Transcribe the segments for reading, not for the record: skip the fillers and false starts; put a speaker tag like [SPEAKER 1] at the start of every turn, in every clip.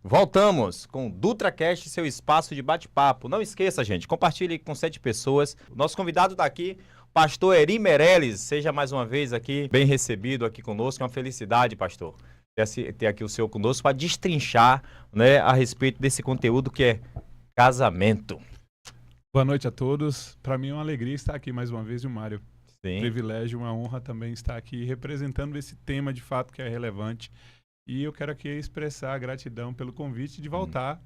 [SPEAKER 1] Voltamos com o DutraCast, seu espaço de bate-papo. Não esqueça, gente, compartilhe com 7 pessoas. O nosso convidado está aqui, pastor Eri Meirelles. Seja mais uma vez aqui, bem recebido aqui conosco. É uma felicidade, pastor, ter aqui o senhor conosco para destrinchar, né, a respeito desse conteúdo que é casamento.
[SPEAKER 2] Boa noite a todos. Para mim é uma alegria estar aqui mais uma vez, Mário.
[SPEAKER 1] Sim.
[SPEAKER 2] Privilégio, uma honra também estar aqui representando esse tema de fato que é relevante. E eu quero aqui expressar a gratidão pelo convite de voltar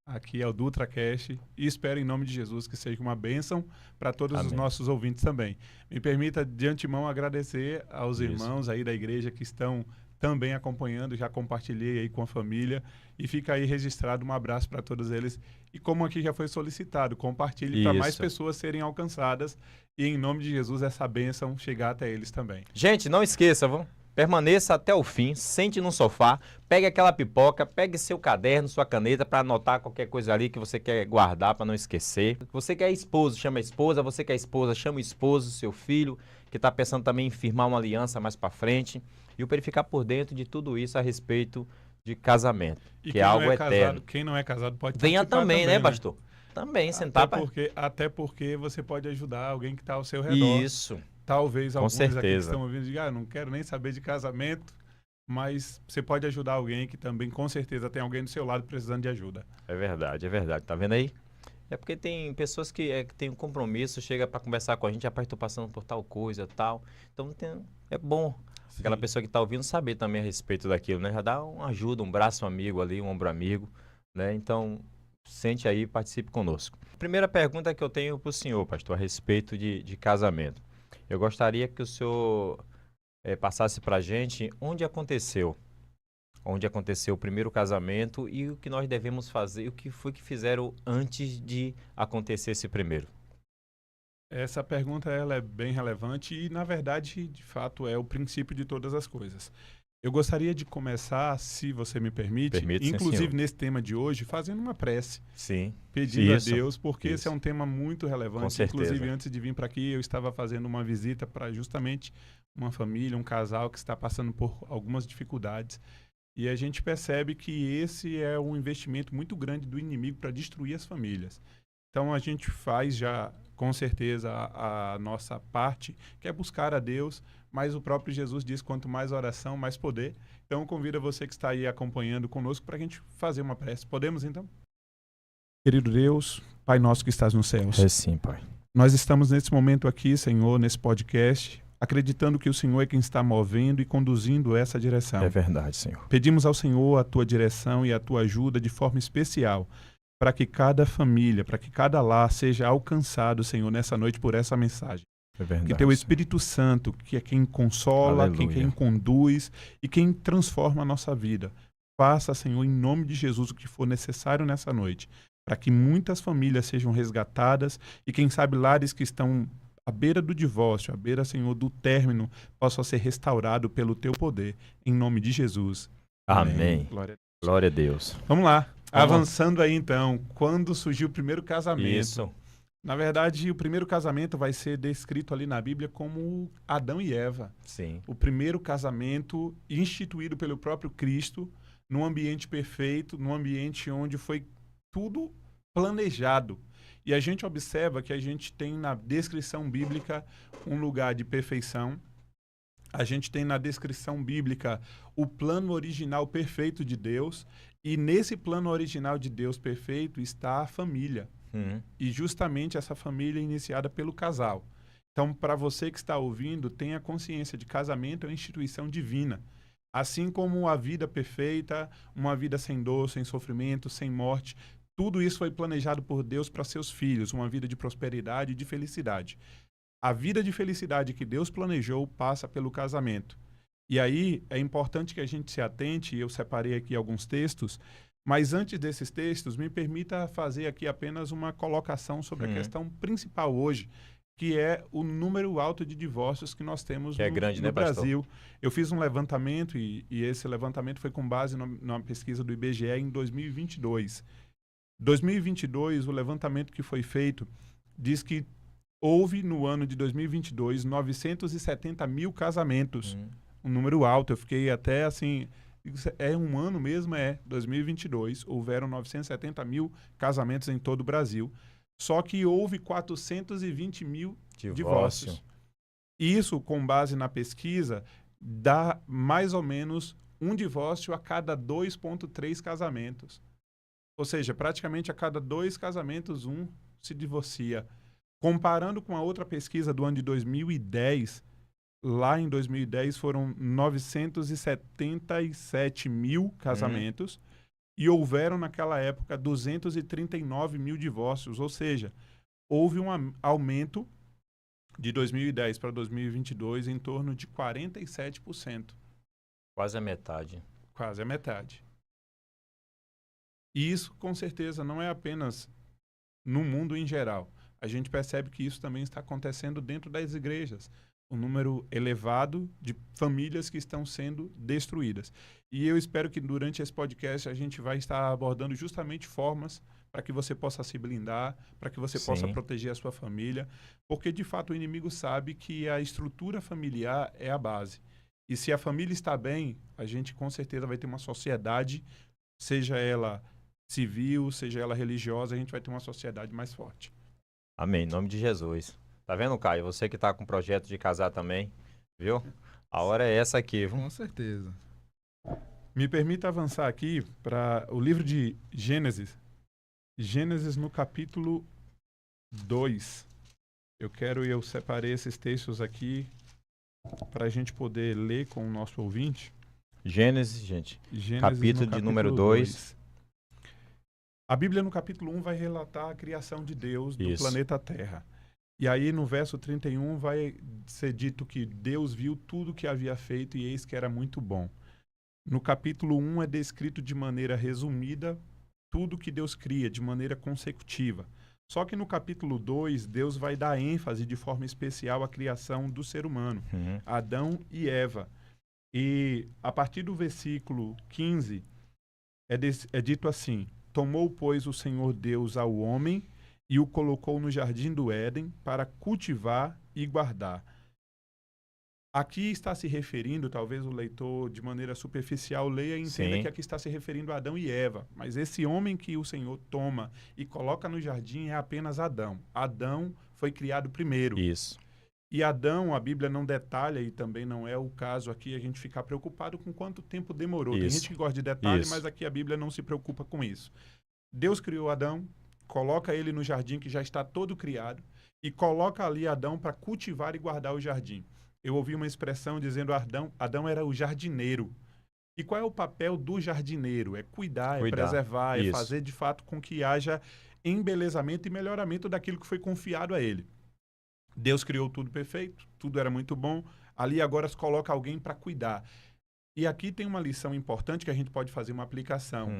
[SPEAKER 2] aqui ao DutraCast e espero em nome de Jesus que seja uma bênção para todos
[SPEAKER 1] Amém.
[SPEAKER 2] os nossos ouvintes também. Me permita de antemão agradecer aos irmãos aí da igreja que estão também acompanhando, já compartilhei aí com a família e fica aí registrado um abraço para todos eles. E como aqui já foi solicitado, compartilhe para mais pessoas serem alcançadas e em nome de Jesus essa bênção chegar até eles também.
[SPEAKER 1] Gente, não esqueça, permaneça até o fim, sente no sofá, pegue aquela pipoca, pegue seu caderno, sua caneta para anotar qualquer coisa ali que você quer guardar para não esquecer. Você que é esposo, chama a esposa, você que é esposa, chama o esposo, seu filho, que está pensando também em firmar uma aliança mais para frente. E para ele ficar por dentro de tudo isso a respeito de casamento, que é algo eterno.
[SPEAKER 2] Quem não é casado pode
[SPEAKER 1] Venha também, né, pastor? Também, sentar para...
[SPEAKER 2] Até porque você pode ajudar alguém que está ao seu redor.
[SPEAKER 1] Isso.
[SPEAKER 2] Talvez alguns aqui que
[SPEAKER 1] certeza.
[SPEAKER 2] estão ouvindo digam, não quero nem saber de casamento, mas você pode ajudar alguém que também, com certeza, tem alguém do seu lado precisando de ajuda.
[SPEAKER 1] É verdade, é verdade. Tá vendo aí? É porque tem pessoas que têm um compromisso, chega para conversar com a gente, rapaz, estou passando por tal coisa, tal. Então é bom aquela pessoa que está ouvindo saber também a respeito daquilo, né? Já dá uma ajuda, um braço amigo ali, um ombro amigo, né? Então, sente aí e participe conosco. Primeira pergunta que eu tenho para o senhor, pastor, a respeito de casamento. Eu gostaria que o senhor passasse para a gente onde aconteceu o primeiro casamento e o que nós devemos fazer, o que foi que fizeram antes de acontecer esse primeiro.
[SPEAKER 2] Essa pergunta ela é bem relevante e, na verdade, de fato, é o princípio de todas as coisas. Eu gostaria de começar, se você me permite, inclusive
[SPEAKER 1] sim,
[SPEAKER 2] nesse tema de hoje, fazendo uma prece.
[SPEAKER 1] Sim.
[SPEAKER 2] Pedindo a Deus, porque esse é um tema muito relevante.
[SPEAKER 1] Com certeza.
[SPEAKER 2] Inclusive, antes de vir para aqui, eu estava fazendo uma visita para justamente uma família, um casal que está passando por algumas dificuldades. E a gente percebe que esse é um investimento muito grande do inimigo para destruir as famílias. Então, a gente faz já, com certeza, a nossa parte, que é buscar a Deus, mas o próprio Jesus diz, quanto mais oração, mais poder. Então, eu convido você que está aí acompanhando conosco para a gente fazer uma prece. Podemos, então? Querido Deus, Pai nosso que estás nos céus.
[SPEAKER 1] É sim, Pai.
[SPEAKER 2] Nós estamos nesse momento aqui, Senhor, nesse podcast, acreditando que o Senhor é quem está movendo e conduzindo essa direção.
[SPEAKER 1] É verdade, Senhor.
[SPEAKER 2] Pedimos ao Senhor a tua direção e a tua ajuda de forma especial, para que cada família, para que cada lar seja alcançado, Senhor, nessa noite por essa mensagem.
[SPEAKER 1] É verdade.
[SPEAKER 2] Que teu Espírito Santo, que é quem consola, quem conduz e quem transforma a nossa vida, faça, Senhor, em nome de Jesus, o que for necessário nessa noite, para que muitas famílias sejam resgatadas e, quem sabe, lares que estão à beira do divórcio, à beira, Senhor, do término, possam ser restaurados pelo teu poder, em nome de Jesus.
[SPEAKER 1] Amém. Glória a Deus.
[SPEAKER 2] Vamos lá. Avançando aí, então, quando surgiu o primeiro casamento?
[SPEAKER 1] Isso.
[SPEAKER 2] Na verdade, o primeiro casamento vai ser descrito ali na Bíblia como Adão e Eva.
[SPEAKER 1] Sim.
[SPEAKER 2] O primeiro casamento instituído pelo próprio Cristo, num ambiente perfeito, num ambiente onde foi tudo planejado. E a gente observa que a gente tem na descrição bíblica um lugar de perfeição. A gente tem na descrição bíblica o plano original perfeito de Deus. E nesse plano original de Deus perfeito está a família. E justamente essa família é iniciada pelo casal. Então, para você que está ouvindo, tenha consciência de casamento é uma instituição divina. Assim como a vida perfeita, uma vida sem dor, sem sofrimento, sem morte, tudo isso foi planejado por Deus para seus filhos, uma vida de prosperidade e de felicidade. A vida de felicidade que Deus planejou passa pelo casamento. E aí é importante que a gente se atente, e eu separei aqui alguns textos, mas antes desses textos, me permita fazer aqui apenas uma colocação sobre a questão principal hoje, que é o número alto de divórcios que nós temos no Brasil. Eu fiz um levantamento e esse levantamento foi com base numa pesquisa do IBGE em 2022. 2022, o levantamento que foi feito diz que houve no ano de 2022 970 mil casamentos. Um número alto. Eu fiquei até assim É um ano mesmo, 2022. Houveram 970 mil casamentos em todo o Brasil. Só que houve 420 mil
[SPEAKER 1] Divórcio.
[SPEAKER 2] divórcios. Isso, com base na pesquisa, dá mais ou menos um divórcio a cada 2,3 casamentos. Ou seja, praticamente a cada 2 casamentos, um se divorcia. Comparando com a outra pesquisa do ano de 2010, lá em 2010 foram 977 mil casamentos e houveram naquela época 239 mil divórcios. Ou seja, houve um aumento de 2010 para 2022 em torno de 47%.
[SPEAKER 1] Quase a metade.
[SPEAKER 2] Quase a metade. E isso, com certeza, não é apenas no mundo em geral. A gente percebe que isso também está acontecendo dentro das igrejas. Um número elevado de famílias que estão sendo destruídas. E eu espero que durante esse podcast a gente vai estar abordando justamente formas para que você possa se blindar, para que você possa proteger a sua família, porque de fato o inimigo sabe que a estrutura familiar é a base. E se a família está bem, a gente com certeza vai ter uma sociedade, seja ela civil, seja ela religiosa, a gente vai ter uma sociedade mais forte.
[SPEAKER 1] Amém, em nome de Jesus. Tá vendo, Caio? Você que tá com projeto de casar também, viu? A hora é essa aqui, viu?
[SPEAKER 3] Com certeza.
[SPEAKER 2] Me permita avançar aqui para o livro de Gênesis. Gênesis no capítulo 2. Eu separei esses textos aqui para a gente poder ler com o nosso ouvinte.
[SPEAKER 1] Gênesis, gente.
[SPEAKER 2] Gênesis
[SPEAKER 1] Capítulo de número 2.
[SPEAKER 2] A Bíblia no capítulo 1 vai relatar a criação de Deus do
[SPEAKER 1] Isso.
[SPEAKER 2] planeta Terra. E aí no verso 31 vai ser dito que Deus viu tudo que havia feito e eis que era muito bom. No capítulo 1 é descrito de maneira resumida tudo que Deus cria, de maneira consecutiva. Só que no capítulo 2, Deus vai dar ênfase de forma especial à criação do ser humano, Adão e Eva. E a partir do versículo 15 é dito assim: tomou, pois, o Senhor Deus ao homem e o colocou no jardim do Éden para cultivar e guardar. Aqui está se referindo, talvez o leitor de maneira superficial leia e entenda que aqui está se referindo a Adão e Eva. Mas esse homem que o Senhor toma e coloca no jardim é apenas Adão. Adão foi criado primeiro.
[SPEAKER 1] Isso.
[SPEAKER 2] E Adão, a Bíblia não detalha, e também não é o caso aqui a gente ficar preocupado com quanto tempo demorou. Tem gente que gosta de detalhe, mas aqui a Bíblia não se preocupa com isso. Deus criou Adão, coloca ele no jardim que já está todo criado e coloca ali Adão para cultivar e guardar o jardim. Eu ouvi uma expressão dizendo Adão era o jardineiro. E qual é o papel do jardineiro? É cuidar, é preservar, é fazer de fato com que haja embelezamento e melhoramento daquilo que foi confiado a ele. Deus criou tudo perfeito, tudo era muito bom. Ali agora se coloca alguém para cuidar. E aqui tem uma lição importante que a gente pode fazer uma aplicação.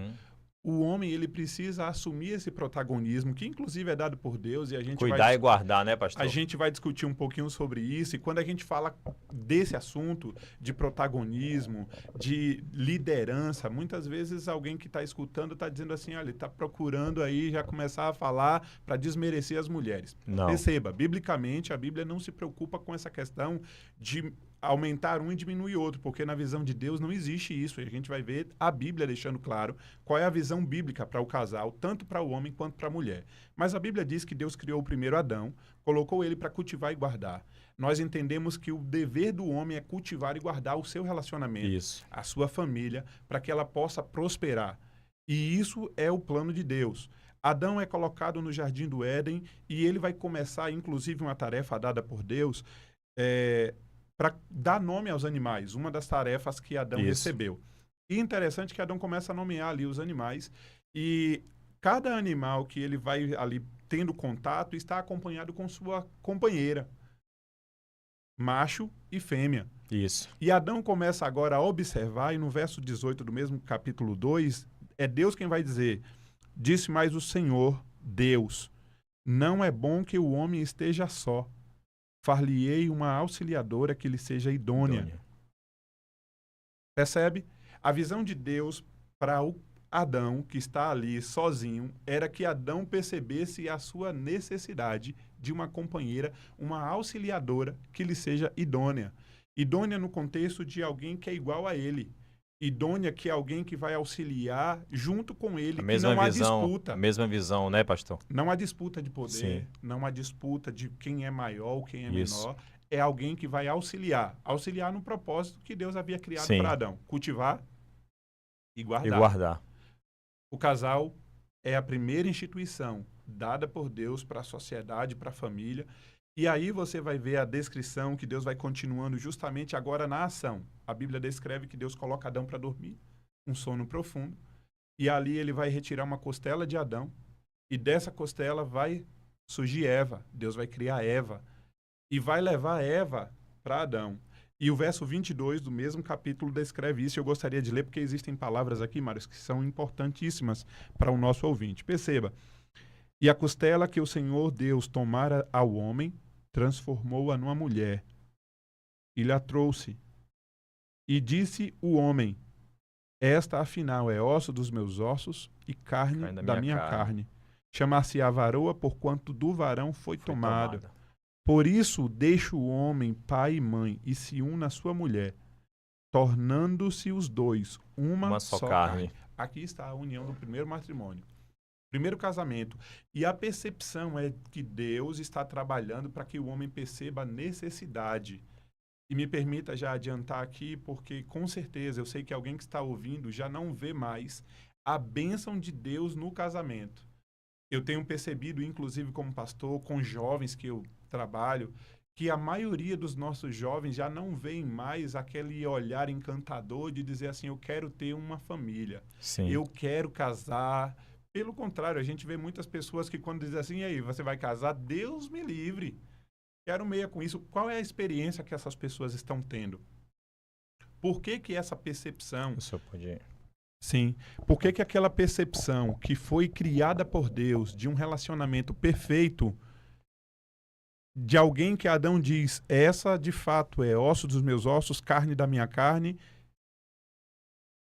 [SPEAKER 2] O homem, ele precisa assumir esse protagonismo, que inclusive é dado por Deus, e a gente
[SPEAKER 1] Cuidar e guardar, né, pastor?
[SPEAKER 2] A gente vai discutir um pouquinho sobre isso, e quando a gente fala desse assunto de protagonismo, de liderança, muitas vezes alguém que está escutando está dizendo assim, olha, ele está procurando aí já começar a falar para desmerecer as mulheres.
[SPEAKER 1] Não.
[SPEAKER 2] Perceba, biblicamente, a Bíblia não se preocupa com essa questão de aumentar um e diminuir outro, porque na visão de Deus não existe isso. E a gente vai ver a Bíblia deixando claro qual é a visão bíblica para o casal, tanto para o homem quanto para a mulher. Mas a Bíblia diz que Deus criou o primeiro Adão, colocou ele para cultivar e guardar. Nós entendemos que o dever do homem é cultivar e guardar o seu relacionamento, a sua família, para que ela possa prosperar. E isso é o plano de Deus. Adão é colocado no jardim do Éden e ele vai começar, inclusive, uma tarefa dada por Deus, para dar nome aos animais, uma das tarefas que Adão recebeu. E interessante que Adão começa a nomear ali os animais, e cada animal que ele vai ali tendo contato está acompanhado com sua companheira, macho e fêmea.
[SPEAKER 1] Isso.
[SPEAKER 2] E Adão começa agora a observar, e no verso 18 do mesmo capítulo 2, é Deus quem vai dizer: disse mais o Senhor, Deus, não é bom que o homem esteja só. Far-lhe-ei uma auxiliadora que lhe seja idônea. Percebe? A visão de Deus para o Adão, que está ali sozinho, era que Adão percebesse a sua necessidade de uma companheira, uma auxiliadora que lhe seja idônea. Idônea no contexto de alguém que é igual a ele. Idônea, que é alguém que vai auxiliar junto com ele,
[SPEAKER 1] A
[SPEAKER 2] que
[SPEAKER 1] mesma
[SPEAKER 2] não há
[SPEAKER 1] visão,
[SPEAKER 2] disputa.
[SPEAKER 1] a mesma visão, né, pastor?
[SPEAKER 2] Não há disputa de poder,
[SPEAKER 1] Sim.
[SPEAKER 2] não há disputa de quem é maior ou quem é
[SPEAKER 1] Isso.
[SPEAKER 2] menor. É alguém que vai auxiliar. Auxiliar no propósito que Deus havia criado
[SPEAKER 1] Sim.
[SPEAKER 2] para Adão. Cultivar e
[SPEAKER 1] E
[SPEAKER 2] guardar.
[SPEAKER 1] guardar.
[SPEAKER 2] O casal é a primeira instituição dada por Deus para a sociedade, para a família. E aí você vai ver a descrição que Deus vai continuando justamente agora na ação. A Bíblia descreve que Deus coloca Adão para dormir, um sono profundo. E ali ele vai retirar uma costela de Adão. E dessa costela vai surgir Eva. Deus vai criar Eva. E vai levar Eva para Adão. E o verso 22 do mesmo capítulo descreve isso. Eu gostaria de ler porque existem palavras aqui, Mário, que são importantíssimas para o nosso ouvinte. Perceba. E a costela que o Senhor Deus tomara ao homem, transformou-a numa mulher. E lhe a trouxe. E disse o homem: esta, afinal, é osso dos meus ossos e carne da minha carne. Chamar-se-á varoa, porquanto do varão foi tomada. Por isso deixa o homem pai e mãe e se une à sua mulher, tornando-se os dois uma só carne. Aqui está a união do primeiro matrimônio, primeiro casamento. E a percepção é que Deus está trabalhando para que o homem perceba a necessidade. E me permita já adiantar aqui, porque com certeza eu sei que alguém que está ouvindo já não vê mais a bênção de Deus no casamento. Eu tenho percebido, inclusive como pastor, com jovens que eu trabalho, que a maioria dos nossos jovens já não veem mais aquele olhar encantador de dizer assim, eu quero ter uma família,
[SPEAKER 1] Sim.
[SPEAKER 2] Eu quero casar. Pelo contrário, a gente vê muitas pessoas que quando dizem assim, e aí, você vai casar? Deus me livre. Quero meia com isso. Qual é a experiência que essas pessoas estão tendo? Por que que essa percepção...
[SPEAKER 1] O senhor pode...
[SPEAKER 2] Sim. Por que que aquela percepção que foi criada por Deus de um relacionamento perfeito, de alguém que Adão diz, essa de fato é osso dos meus ossos, carne da minha carne,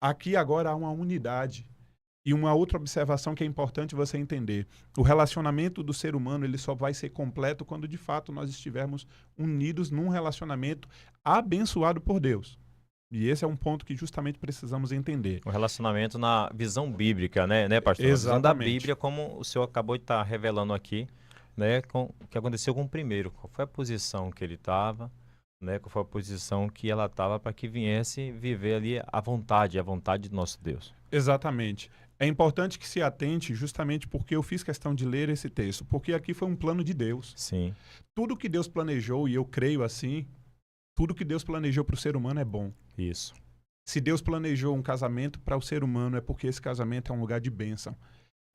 [SPEAKER 2] aqui agora há uma unidade. E uma outra observação que é importante você entender. O relacionamento do ser humano ele só vai ser completo quando de fato nós estivermos unidos num relacionamento abençoado por Deus. E esse é um ponto que justamente precisamos entender.
[SPEAKER 1] O relacionamento na visão bíblica, né, pastor?
[SPEAKER 2] Exatamente.
[SPEAKER 1] A visão da Bíblia, como o senhor acabou de estar revelando aqui, né, o que aconteceu com o primeiro. Qual foi a posição que ele estava, né, qual foi a posição que ela estava para que viesse viver ali a vontade do nosso Deus.
[SPEAKER 2] Exatamente. É importante que se atente justamente porque eu fiz questão de ler esse texto, porque aqui foi um plano de Deus.
[SPEAKER 1] Sim.
[SPEAKER 2] Tudo que Deus planejou, e eu creio assim, tudo que Deus planejou para o ser humano é bom.
[SPEAKER 1] Isso.
[SPEAKER 2] Se Deus planejou um casamento para o ser humano, é porque esse casamento é um lugar de bênção.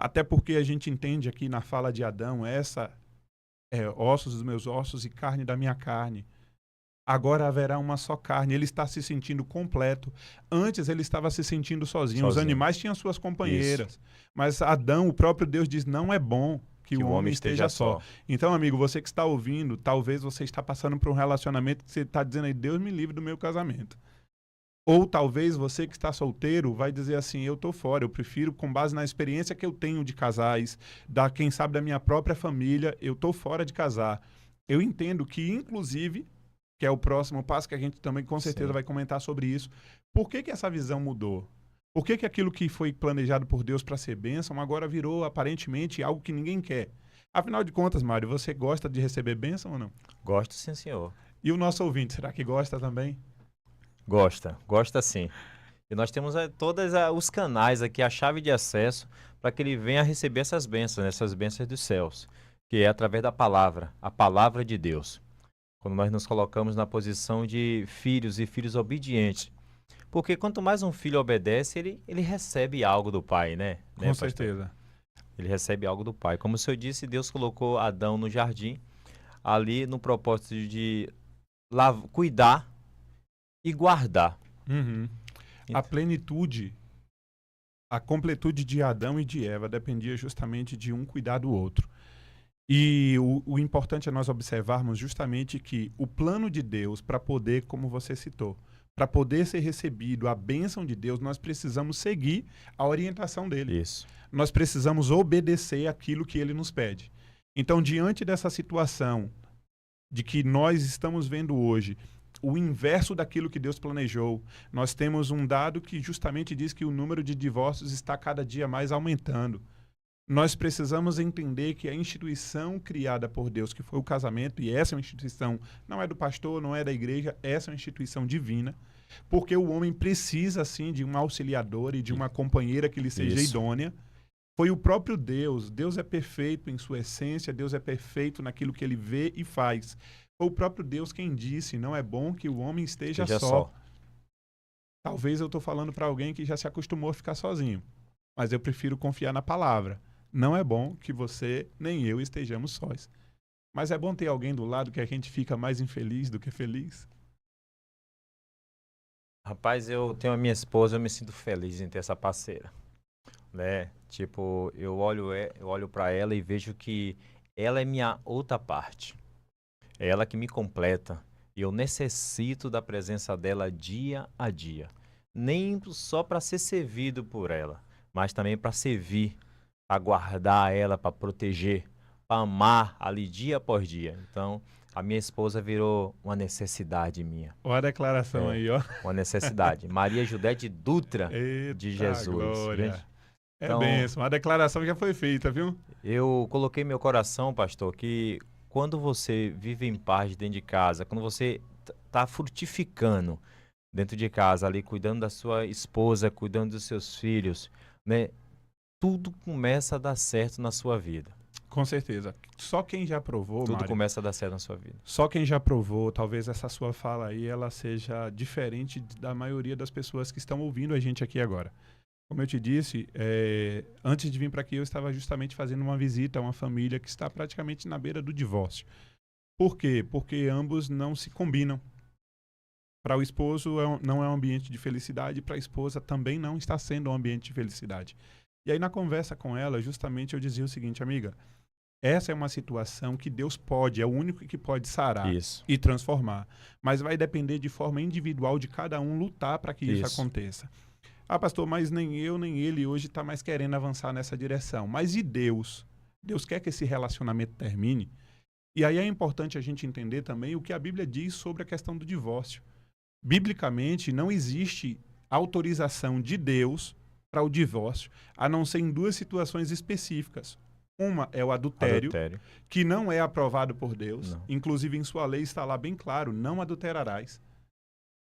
[SPEAKER 2] Até porque a gente entende aqui na fala de Adão, essa é ossos dos meus ossos e carne da minha carne. Agora haverá uma só carne. Ele está se sentindo completo. Antes ele estava se sentindo sozinho. Os animais tinham suas companheiras. Isso. Mas Adão, o próprio Deus diz, não é bom que o homem esteja só. Então, amigo, você que está ouvindo, talvez você está passando por um relacionamento que você está dizendo aí, Deus me livre do meu casamento. Ou talvez você que está solteiro vai dizer assim, eu estou fora, eu prefiro, com base na experiência que eu tenho de casais, quem sabe da minha própria família, eu estou fora de casar. Eu entendo que, inclusive, que é o próximo passo que a gente também com certeza vai comentar sobre isso, por que que essa visão mudou? Por que que aquilo que foi planejado por Deus para ser bênção agora virou aparentemente algo que ninguém quer? Afinal de contas, Mário, você gosta de receber bênção ou não?
[SPEAKER 1] Gosto sim, senhor.
[SPEAKER 2] E o nosso ouvinte, será que gosta também?
[SPEAKER 1] Gosta sim. E nós temos todos os canais aqui, a chave de acesso, para que ele venha receber essas bênçãos dos céus, que é através da palavra, a palavra de Deus. Quando nós nos colocamos na posição de filhos e filhos obedientes. Porque quanto mais um filho obedece, ele recebe algo do pai, né?
[SPEAKER 2] Com certeza.
[SPEAKER 1] Ele recebe algo do pai. Como o senhor disse, Deus colocou Adão no jardim, ali no propósito de cuidar e guardar.
[SPEAKER 2] Uhum. A plenitude, a completude de Adão e de Eva dependia justamente de um cuidar do outro. E o importante é nós observarmos justamente que o plano de Deus para poder, como você citou, para poder ser recebido a bênção de Deus, nós precisamos seguir a orientação dele.
[SPEAKER 1] Isso.
[SPEAKER 2] Nós precisamos obedecer aquilo que ele nos pede. Então, diante dessa situação de que nós estamos vendo hoje, o inverso daquilo que Deus planejou. Nós temos um dado que justamente diz que o número de divórcios está cada dia mais aumentando. Nós precisamos entender que a instituição criada por Deus, que foi o casamento, e essa é uma instituição, não é do pastor, não é da igreja, essa é uma instituição divina, porque o homem precisa, sim, de um auxiliador e de uma companheira que lhe seja idônea. Foi o próprio Deus. Deus é perfeito em sua essência, Deus é perfeito naquilo que ele vê e faz. Foi o próprio Deus quem disse, não é bom que o homem esteja só. Talvez eu estou falando para alguém que já se acostumou a ficar sozinho, mas eu prefiro confiar na palavra. Não é bom que você nem eu estejamos sós. Mas é bom ter alguém do lado que a gente fica mais infeliz do que feliz.
[SPEAKER 1] Rapaz, eu tenho a minha esposa, eu me sinto feliz em ter essa parceira, né? Tipo, eu olho para ela e vejo que ela é minha outra parte. É ela que me completa. E eu necessito da presença dela dia a dia. Nem só para ser servido por ela, mas também para servir, para guardar ela, para proteger, para amar ali dia após dia. Então, a minha esposa virou uma necessidade minha.
[SPEAKER 2] Olha a declaração aí, ó.
[SPEAKER 1] Uma necessidade. Maria Judete Dutra de Jesus.
[SPEAKER 2] Glória.
[SPEAKER 1] Então,
[SPEAKER 2] bênção. A declaração já foi feita, viu?
[SPEAKER 1] Eu coloquei meu coração, pastor, que quando você vive em paz dentro de casa, quando você está frutificando dentro de casa, ali cuidando da sua esposa, cuidando dos seus filhos, né? Tudo começa a dar certo na sua vida.
[SPEAKER 2] Com certeza. Só quem já provou,
[SPEAKER 1] Tudo
[SPEAKER 2] Mário,
[SPEAKER 1] começa a dar certo na sua vida.
[SPEAKER 2] Só quem já provou, talvez essa sua fala aí, ela seja diferente da maioria das pessoas que estão ouvindo a gente aqui agora. Como eu te disse, antes de vir para aqui, eu estava justamente fazendo uma visita a uma família que está praticamente na beira do divórcio. Por quê? Porque ambos não se combinam. Para o esposo não é um ambiente de felicidade, para a esposa também não está sendo um ambiente de felicidade. E aí na conversa com ela, justamente eu dizia o seguinte, amiga, essa é uma situação que Deus pode, é o único que pode sarar e transformar. Mas vai depender de forma individual de cada um lutar para que isso aconteça. Ah, pastor, mas nem eu, nem ele hoje está mais querendo avançar nessa direção. Mas e Deus? Deus quer que esse relacionamento termine? E aí é importante a gente entender também o que a Bíblia diz sobre a questão do divórcio. Biblicamente, não existe autorização de Deus para o divórcio, a não ser em duas situações específicas. Uma é o adultério, que não é aprovado por Deus. Não. Inclusive, em sua lei está lá bem claro, não adulterarás.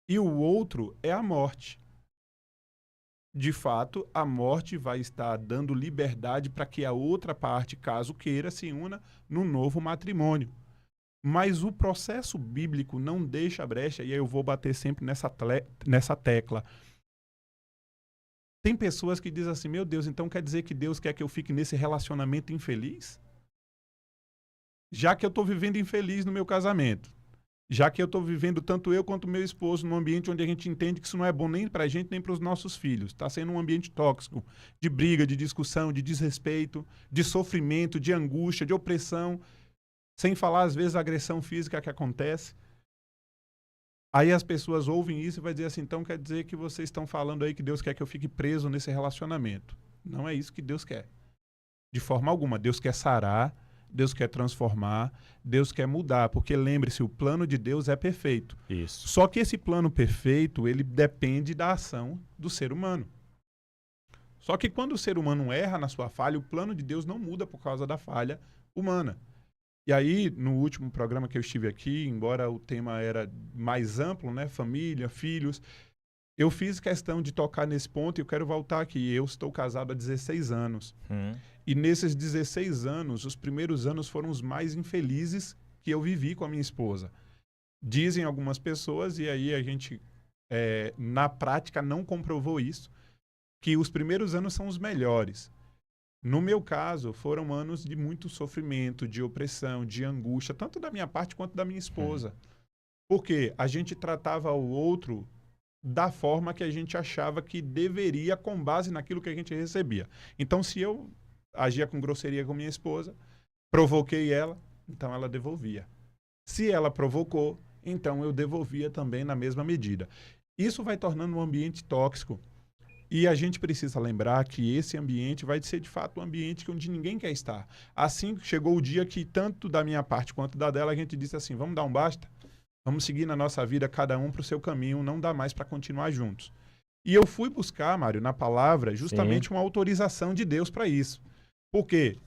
[SPEAKER 2] E o outro é a morte. De fato, a morte vai estar dando liberdade para que a outra parte, caso queira, se una no novo matrimônio. Mas o processo bíblico não deixa brecha, e aí eu vou bater sempre nessa tecla. Tem pessoas que dizem assim, meu Deus, então quer dizer que Deus quer que eu fique nesse relacionamento infeliz? Já que eu estou vivendo infeliz no meu casamento, já que eu estou vivendo tanto eu quanto meu esposo num ambiente onde a gente entende que isso não é bom nem para a gente nem para os nossos filhos. Está sendo um ambiente tóxico, de briga, de discussão, de desrespeito, de sofrimento, de angústia, de opressão, sem falar às vezes a agressão física que acontece. Aí as pessoas ouvem isso e vai dizer assim, então quer dizer que vocês estão falando aí que Deus quer que eu fique preso nesse relacionamento. Não é isso que Deus quer. De forma alguma. Deus quer sarar, Deus quer transformar, Deus quer mudar. Porque lembre-se, o plano de Deus é perfeito.
[SPEAKER 1] Isso.
[SPEAKER 2] Só que esse plano perfeito, ele depende da ação do ser humano. Só que quando o ser humano erra na sua falha, o plano de Deus não muda por causa da falha humana. E aí, no último programa que eu estive aqui, embora o tema era mais amplo, né, família, filhos, eu fiz questão de tocar nesse ponto e eu quero voltar aqui. Eu estou casado há 16 anos. E nesses 16 anos, os primeiros anos foram os mais infelizes que eu vivi com a minha esposa. Dizem algumas pessoas, e aí a gente, na prática, não comprovou isso, que os primeiros anos são os melhores. No meu caso, foram anos de muito sofrimento, de opressão, de angústia, tanto da minha parte quanto da minha esposa. Porque a gente tratava o outro da forma que a gente achava que deveria, com base naquilo que a gente recebia. Então, se eu agia com grosseria com minha esposa, provoquei ela, então ela devolvia. Se ela provocou, então eu devolvia também na mesma medida. Isso vai tornando um ambiente tóxico. E a gente precisa lembrar que esse ambiente vai ser, de fato, um ambiente onde ninguém quer estar. Assim, chegou o dia que, tanto da minha parte quanto da dela, a gente disse assim, vamos dar um basta? Vamos seguir na nossa vida, cada um para o seu caminho, não dá mais para continuar juntos. E eu fui buscar, Mário, na palavra, justamente uma autorização de Deus para isso. Porque,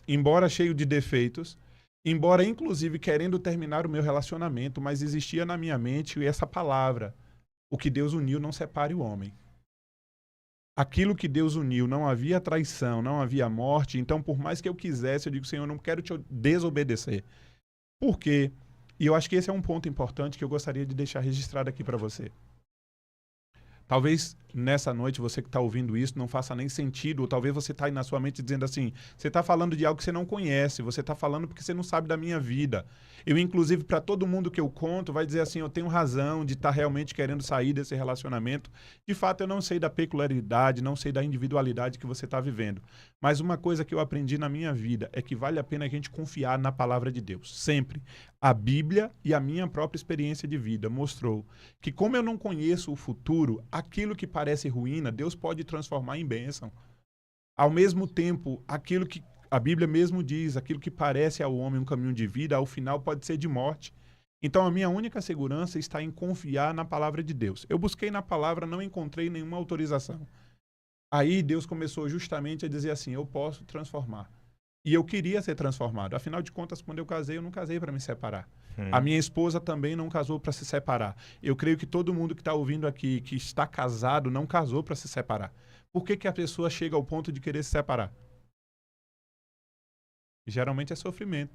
[SPEAKER 2] embora cheio de defeitos, embora inclusive querendo terminar o meu relacionamento, mas existia na minha mente essa palavra: o que Deus uniu não separe o homem. Aquilo que Deus uniu, não havia traição, não havia morte, então por mais que eu quisesse, eu digo, Senhor, eu não quero te desobedecer. Por quê? E eu acho que esse é um ponto importante que eu gostaria de deixar registrado aqui para você. Talvez nessa noite você que está ouvindo isso não faça nem sentido, ou talvez você está aí na sua mente dizendo assim, você está falando de algo que você não conhece, você está falando porque você não sabe da minha vida. Eu, inclusive, para todo mundo que eu conto, vai dizer assim, eu tenho razão de estar realmente querendo sair desse relacionamento. De fato, eu não sei da peculiaridade, não sei da individualidade que você está vivendo. Mas uma coisa que eu aprendi na minha vida é que vale a pena a gente confiar na palavra de Deus, sempre. A Bíblia e a minha própria experiência de vida mostrou que, como eu não conheço o futuro, aquilo que parece ruína, Deus pode transformar em bênção. Ao mesmo tempo, aquilo que a Bíblia mesmo diz, aquilo que parece ao homem um caminho de vida, ao final pode ser de morte. Então, a minha única segurança está em confiar na palavra de Deus. Eu busquei na palavra, não encontrei nenhuma autorização. Aí Deus começou justamente a dizer assim, eu posso transformar. E eu queria ser transformado. Afinal de contas, quando eu não casei para me separar. A minha esposa também não casou para se separar. Eu creio que todo mundo que está ouvindo aqui, que está casado, não casou para se separar. Por que a pessoa chega ao ponto de querer se separar? Geralmente é sofrimento,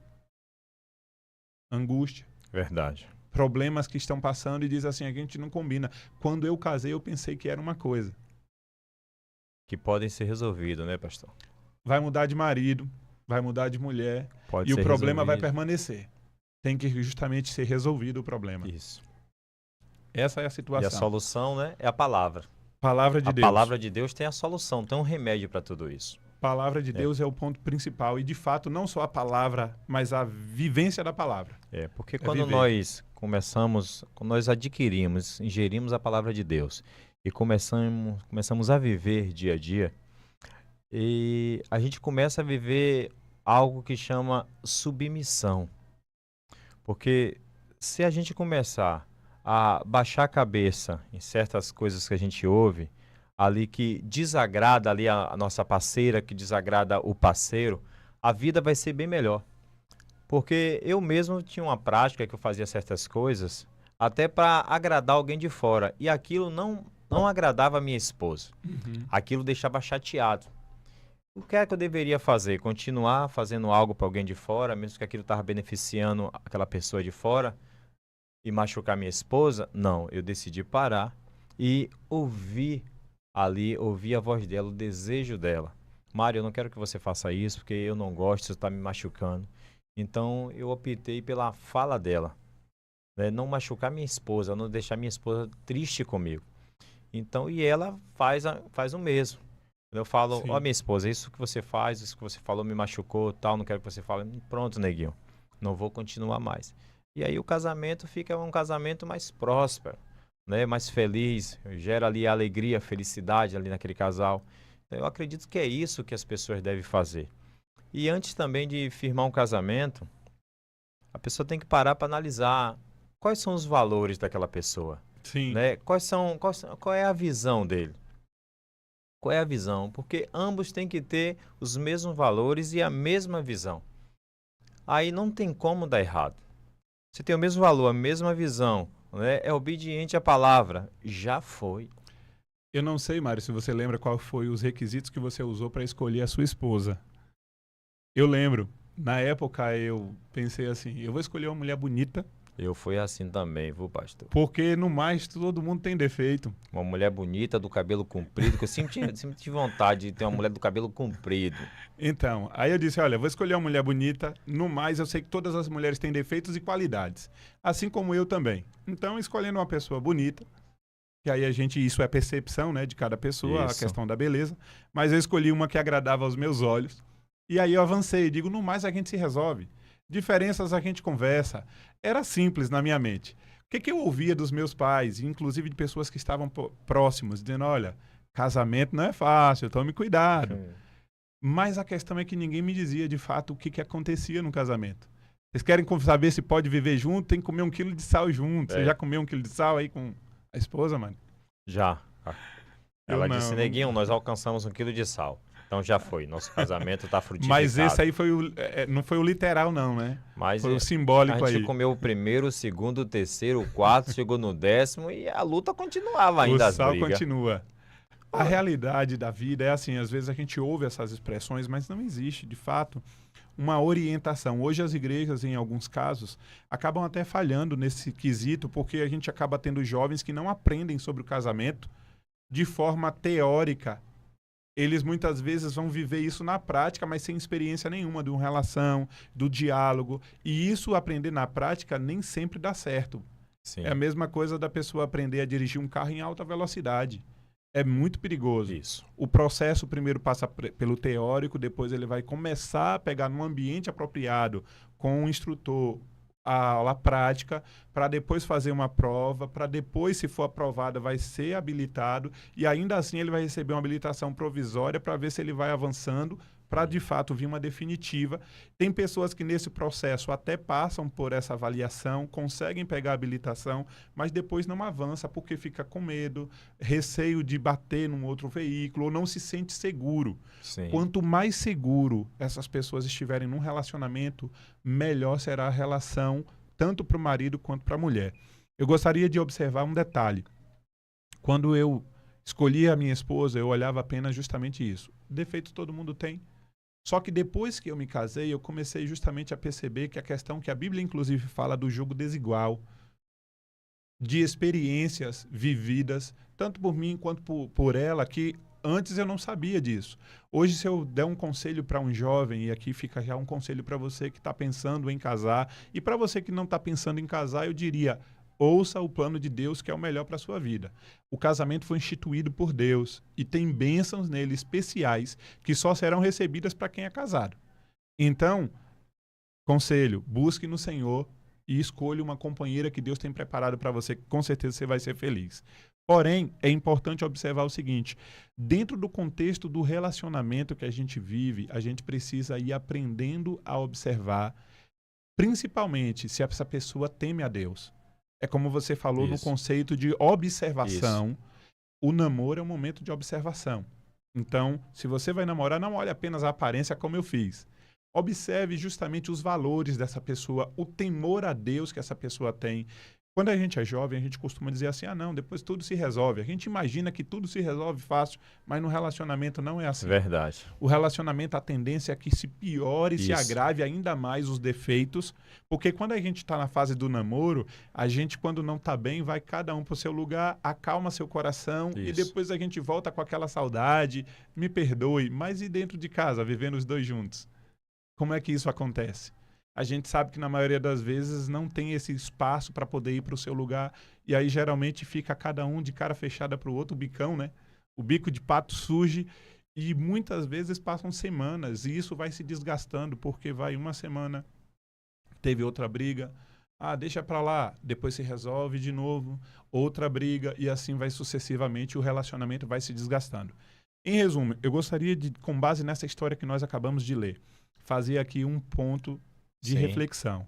[SPEAKER 2] angústia.
[SPEAKER 1] Verdade.
[SPEAKER 2] Problemas que estão passando e diz assim, a gente não combina. Quando eu casei, eu pensei que era uma coisa.
[SPEAKER 1] Que podem ser resolvidos, né, pastor?
[SPEAKER 2] Vai mudar de marido, vai mudar de mulher,
[SPEAKER 1] Pode
[SPEAKER 2] e
[SPEAKER 1] ser
[SPEAKER 2] o problema vai
[SPEAKER 1] resolvido.
[SPEAKER 2] permanecer. Tem que justamente ser resolvido o problema.
[SPEAKER 1] Isso.
[SPEAKER 2] Essa é a
[SPEAKER 1] E a
[SPEAKER 2] situação.
[SPEAKER 1] solução, né, é a palavra.
[SPEAKER 2] Palavra de
[SPEAKER 1] A
[SPEAKER 2] Deus.
[SPEAKER 1] palavra de Deus tem a solução, tem um remédio para tudo isso.
[SPEAKER 2] Palavra de Deus é o ponto principal. E, de fato, não só a palavra, mas a vivência da palavra.
[SPEAKER 1] Porque quando
[SPEAKER 2] viver.
[SPEAKER 1] nós começamos, quando nós adquirimos, ingerimos a palavra de Deus e começamos a viver dia a dia, e a gente começa a viver algo que chama submissão. Porque se a gente começar a baixar a cabeça em certas coisas que a gente ouve, ali que desagrada ali a nossa parceira, que desagrada o parceiro, a vida vai ser bem melhor. Porque eu mesmo tinha uma prática que eu fazia certas coisas até para agradar alguém de fora. E aquilo não agradava a minha esposa. Aquilo deixava chateado. O que é que eu deveria fazer? Continuar fazendo algo para alguém de fora, mesmo que aquilo estava beneficiando aquela pessoa de fora e machucar minha esposa? Não, eu decidi parar e ouvir a voz dela, o desejo dela. Mário, eu não quero que você faça isso porque eu não gosto, você está me machucando. Então eu optei pela fala dela, né? Não machucar minha esposa, não deixar minha esposa triste comigo. Então, e ela faz o mesmo. Eu falo,
[SPEAKER 2] Sim.
[SPEAKER 1] ó, minha esposa, isso que você faz, isso que você falou me machucou, tal, não quero que você fale. Pronto, neguinho, não vou continuar mais. E aí o casamento fica um casamento mais próspero, né? Mais feliz, gera ali alegria, felicidade ali naquele casal. Então, eu acredito que é isso que as pessoas devem fazer. E antes também de firmar um casamento, a pessoa tem que parar para analisar quais são os valores daquela pessoa,
[SPEAKER 2] Sim.
[SPEAKER 1] né? Qual é a visão dele? Qual é a visão? Porque ambos têm que ter os mesmos valores e a mesma visão. Aí não tem como dar errado. Você tem o mesmo valor, a mesma visão, né? É obediente à palavra. Já foi.
[SPEAKER 2] Eu não sei, Mário, se você lembra qual foi os requisitos que você usou para escolher a sua esposa. Eu lembro. Na época eu pensei assim, eu vou escolher uma mulher bonita.
[SPEAKER 1] Eu fui assim também, viu, pastor?
[SPEAKER 2] Porque no mais todo mundo tem defeito.
[SPEAKER 1] Uma mulher bonita, do cabelo comprido, que eu sempre tive vontade de ter uma mulher do cabelo comprido.
[SPEAKER 2] Então, aí eu disse, olha, vou escolher uma mulher bonita. No mais, eu sei que todas as mulheres têm defeitos e qualidades. Assim como eu também. Então, escolhendo uma pessoa bonita, que aí isso é percepção, né, de cada pessoa,
[SPEAKER 1] Isso.
[SPEAKER 2] a questão da beleza. Mas eu escolhi uma que agradava aos meus olhos. E aí eu avancei, digo, no mais a gente se resolve. Diferenças a gente conversa. Era simples na minha mente. O que eu ouvia dos meus pais, inclusive de pessoas que estavam próximos, dizendo, olha, casamento não é fácil, tome cuidado. Mas a questão é que ninguém me dizia de fato o que acontecia no casamento. Vocês querem saber se pode viver junto? Tem que comer 1 quilo de sal junto.
[SPEAKER 1] É.
[SPEAKER 2] Você já comeu 1 quilo de sal aí com a esposa, mano?
[SPEAKER 1] Já.
[SPEAKER 2] Eu
[SPEAKER 1] Ela
[SPEAKER 2] não.
[SPEAKER 1] disse, neguinho, nós alcançamos 1 quilo de sal. Então já foi. Nosso casamento tá frutificado.
[SPEAKER 2] Mas esse aí foi não foi o literal, não, né?
[SPEAKER 1] Mas
[SPEAKER 2] Foi o
[SPEAKER 1] a
[SPEAKER 2] simbólico
[SPEAKER 1] gente
[SPEAKER 2] aí.
[SPEAKER 1] comeu o primeiro, o segundo, o terceiro, o quarto, chegou no 10º e a luta continuava ainda,
[SPEAKER 2] O
[SPEAKER 1] as
[SPEAKER 2] sal
[SPEAKER 1] brigas.
[SPEAKER 2] continua. A realidade da vida é assim, às vezes a gente ouve essas expressões, mas não existe, de fato, uma orientação. Hoje as igrejas, em alguns casos, acabam até falhando nesse quesito, porque a gente acaba tendo jovens que não aprendem sobre o casamento de forma teórica. Eles muitas vezes vão viver isso na prática, mas sem experiência nenhuma de uma relação, do diálogo. E isso, aprender na prática, nem sempre dá certo.
[SPEAKER 1] Sim.
[SPEAKER 2] É a mesma coisa da pessoa aprender a dirigir um carro em alta velocidade. É muito perigoso.
[SPEAKER 1] Isso.
[SPEAKER 2] O processo primeiro passa pelo teórico, depois ele vai começar a pegar num ambiente apropriado com o instrutor a aula prática, para depois fazer uma prova, para depois, se for aprovada, vai ser habilitado e ainda assim ele vai receber uma habilitação provisória para ver se ele vai avançando para de fato vir uma definitiva. Tem pessoas que nesse processo até passam por essa avaliação, conseguem pegar a habilitação, mas depois não avança porque fica com medo, receio de bater num outro veículo ou não se sente seguro.
[SPEAKER 1] Sim.
[SPEAKER 2] Quanto mais seguro essas pessoas estiverem num relacionamento, melhor será a relação tanto para o marido quanto para a mulher. Eu gostaria de observar um detalhe. Quando eu escolhi a minha esposa, eu olhava apenas justamente isso. Defeitos todo mundo tem. Só que depois que eu me casei, eu comecei justamente a perceber que a questão que a Bíblia inclusive fala do jugo desigual, de experiências vividas, tanto por mim quanto por ela, que antes eu não sabia disso. Hoje, se eu der um conselho para um jovem, e aqui fica já um conselho para você que está pensando em casar, e para você que não está pensando em casar, eu diria, ouça o plano de Deus que é o melhor para a sua vida. O casamento foi instituído por Deus e tem bênçãos nele especiais que só serão recebidas para quem é casado. Então, conselho, busque no Senhor e escolha uma companheira que Deus tem preparado para você, que com certeza você vai ser feliz. Porém, é importante observar o seguinte, dentro do contexto do relacionamento que a gente vive, a gente precisa ir aprendendo a observar, principalmente se essa pessoa teme a Deus. É como você falou no conceito de observação. Isso. O namoro é um momento de observação. Então, se você vai namorar, não olhe apenas a aparência como eu fiz. Observe justamente os valores dessa pessoa, o temor a Deus que essa pessoa tem. Quando a gente é jovem, a gente costuma dizer assim, não, depois tudo se resolve. A gente imagina que tudo se resolve fácil, mas no relacionamento não é assim.
[SPEAKER 1] Verdade.
[SPEAKER 2] O relacionamento, a tendência é que se piore, se agrave ainda mais os defeitos, porque quando a gente está na fase do namoro, a gente, quando não está bem, vai cada um para o seu lugar, acalma seu coração e depois a gente volta com aquela saudade, me perdoe, mas e dentro de casa, vivendo os dois juntos? Como é que isso acontece? A gente sabe que na maioria das vezes não tem esse espaço para poder ir para o seu lugar e aí geralmente fica cada um de cara fechada para o outro, o bicão, né? O bico de pato surge e muitas vezes passam semanas e isso vai se desgastando porque vai uma semana, teve outra briga, deixa para lá, depois se resolve de novo, outra briga e assim vai sucessivamente, o relacionamento vai se desgastando. Em resumo, eu gostaria de, com base nessa história que nós acabamos de ler, fazer aqui um ponto de reflexão.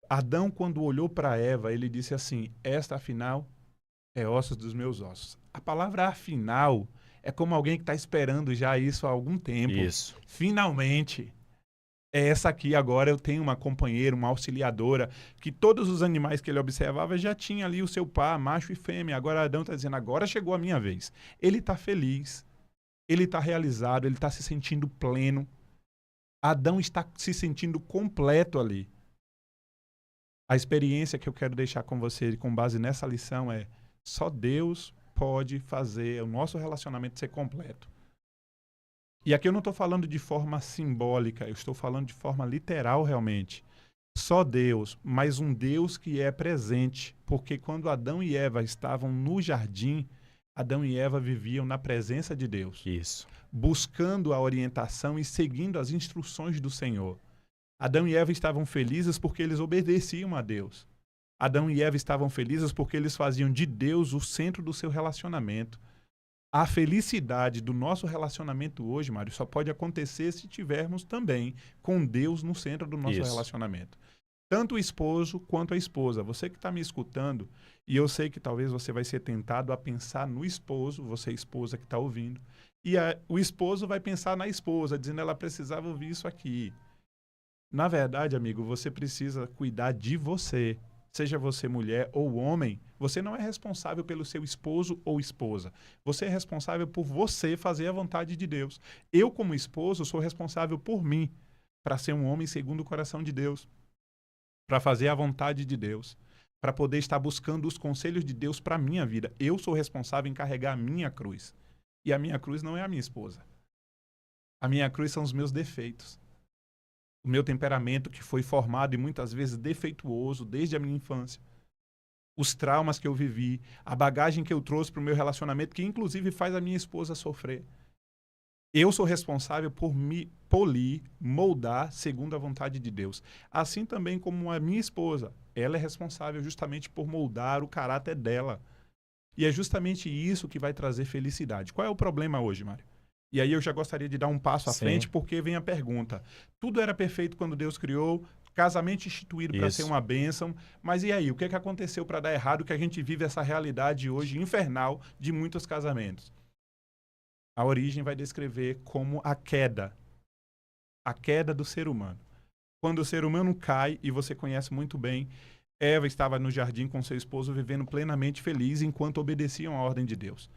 [SPEAKER 2] Adão, quando olhou para Eva, ele disse assim, esta afinal é ossos dos meus ossos. A palavra afinal é como alguém que está esperando já isso há algum tempo.
[SPEAKER 1] Isso.
[SPEAKER 2] Finalmente, é essa aqui agora eu tenho uma companheira, uma auxiliadora, que todos os animais que ele observava já tinha ali o seu par, macho e fêmea. Agora Adão está dizendo, agora chegou a minha vez. Ele está feliz, ele está realizado, ele está se sentindo pleno. Adão está se sentindo completo ali. A experiência que eu quero deixar com você, com base nessa lição, é só Deus pode fazer o nosso relacionamento ser completo. E aqui eu não estou falando de forma simbólica, eu estou falando de forma literal realmente. Só Deus, mas um Deus que é presente. Porque quando Adão e Eva estavam no jardim, Adão e Eva viviam na presença de Deus.
[SPEAKER 1] Isso.
[SPEAKER 2] Buscando a orientação e seguindo as instruções do Senhor. Adão e Eva estavam felizes porque eles obedeciam a Deus. Adão e Eva estavam felizes porque eles faziam de Deus o centro do seu relacionamento. A felicidade do nosso relacionamento hoje, Mário, só pode acontecer se tivermos também com Deus no centro do nosso
[SPEAKER 1] Isso.
[SPEAKER 2] relacionamento. Tanto o esposo quanto a esposa. Você que está me escutando, e eu sei que talvez você vai ser tentado a pensar no esposo, você esposa que está ouvindo, e o esposo vai pensar na esposa, dizendo ela precisava ouvir isso aqui. Na verdade, amigo, você precisa cuidar de você. Seja você mulher ou homem, você não é responsável pelo seu esposo ou esposa. Você é responsável por você fazer a vontade de Deus. Eu, como esposo, sou responsável por mim, para ser um homem segundo o coração de Deus, para fazer a vontade de Deus, para poder estar buscando os conselhos de Deus para a minha vida. Eu sou responsável em carregar a minha cruz. E a minha cruz não é a minha esposa. A minha cruz são os meus defeitos. O meu temperamento que foi formado e muitas vezes defeituoso desde a minha infância. Os traumas que eu vivi, a bagagem que eu trouxe para o meu relacionamento, que inclusive faz a minha esposa sofrer. Eu sou responsável por me polir, moldar segundo a vontade de Deus. Assim também como a minha esposa. Ela é responsável justamente por moldar o caráter dela. E é justamente isso que vai trazer felicidade. Qual é o problema hoje, Mário? E aí eu já gostaria de dar um passo à frente, porque vem a pergunta. Tudo era perfeito quando Deus criou, casamento instituído para ser uma bênção, mas e aí? O que é que aconteceu para dar errado que a gente vive essa realidade hoje infernal de muitos casamentos? A origem vai descrever como a queda do ser humano. Quando o ser humano cai, e você conhece muito bem, Eva estava no jardim com seu esposo vivendo plenamente feliz enquanto obedeciam à ordem de Deus.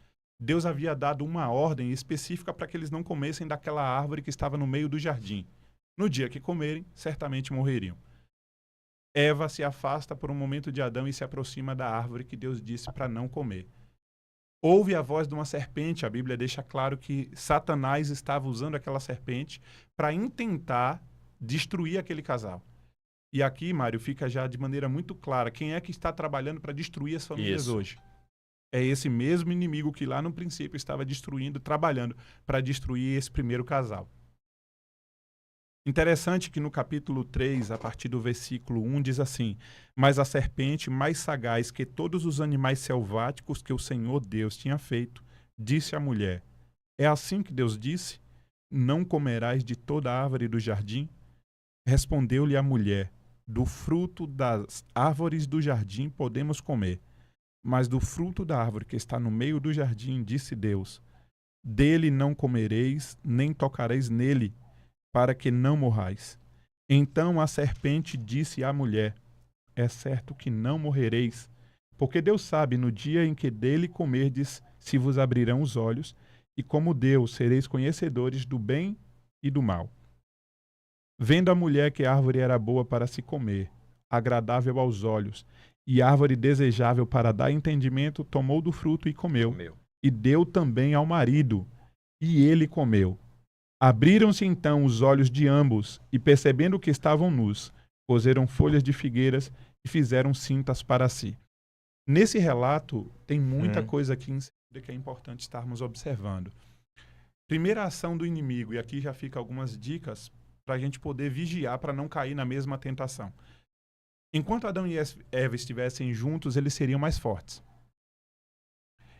[SPEAKER 2] Deus havia dado uma ordem específica para que eles não comessem daquela árvore que estava no meio do jardim. No dia que comerem, certamente morreriam. Eva se afasta por um momento de Adão e se aproxima da árvore que Deus disse para não comer. Ouve a voz de uma serpente. A Bíblia deixa claro que Satanás estava usando aquela serpente para intentar destruir aquele casal. E aqui, Mário, fica já de maneira muito clara quem é que está trabalhando para destruir as famílias hoje. É esse mesmo inimigo que lá no princípio estava destruindo, trabalhando para destruir esse primeiro casal. Interessante que no capítulo 3, a partir do versículo 1, diz assim: Mas a serpente, mais sagaz que todos os animais selváticos que o Senhor Deus tinha feito, disse à mulher: É assim que Deus disse? Não comerás de toda a árvore do jardim? Respondeu-lhe a mulher: Do fruto das árvores do jardim podemos comer. Mas do fruto da árvore que está no meio do jardim, disse Deus: Dele não comereis, nem tocareis nele, para que não morrais. Então a serpente disse à mulher: É certo que não morrereis, porque Deus sabe, no dia em que dele comerdes, se vos abrirão os olhos, e como Deus sereis conhecedores do bem e do mal. Vendo a mulher que a árvore era boa para se comer, agradável aos olhos, e árvore desejável para dar entendimento, tomou do fruto e comeu. E deu também ao marido, e ele comeu. Abriram-se então os olhos de ambos, e percebendo que estavam nus, coseram folhas de figueiras e fizeram cintas para si. Nesse relato, tem muita coisa aqui em seguida que é importante estarmos observando. Primeira ação do inimigo, e aqui já fica algumas dicas para a gente poder vigiar para não cair na mesma tentação. Enquanto Adão e Eva estivessem juntos, eles seriam mais fortes.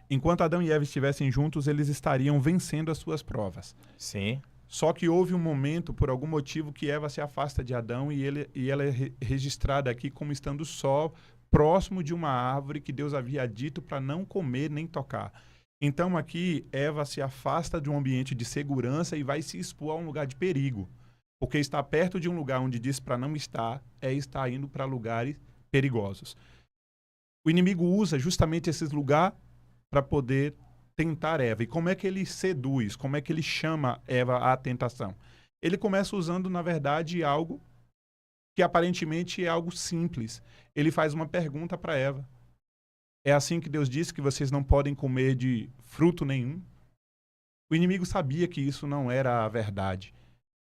[SPEAKER 2] Enquanto Adão e Eva estivessem juntos, eles estariam vencendo as suas provas.
[SPEAKER 1] Sim.
[SPEAKER 2] Só que houve um momento, por algum motivo, que Eva se afasta de Adão e ela é registrada aqui como estando só, próximo de uma árvore que Deus havia dito para não comer nem tocar. Então aqui, Eva se afasta de um ambiente de segurança e vai se expor a um lugar de perigo. Porque estar perto de um lugar onde diz para não estar, é estar indo para lugares perigosos. O inimigo usa justamente esses lugares para poder tentar Eva. E como é que ele seduz? Como é que ele chama Eva à tentação? Ele começa usando, na verdade, algo que aparentemente é algo simples. Ele faz uma pergunta para Eva. É assim que Deus disse que vocês não podem comer de fruto nenhum? O inimigo sabia que isso não era a verdade.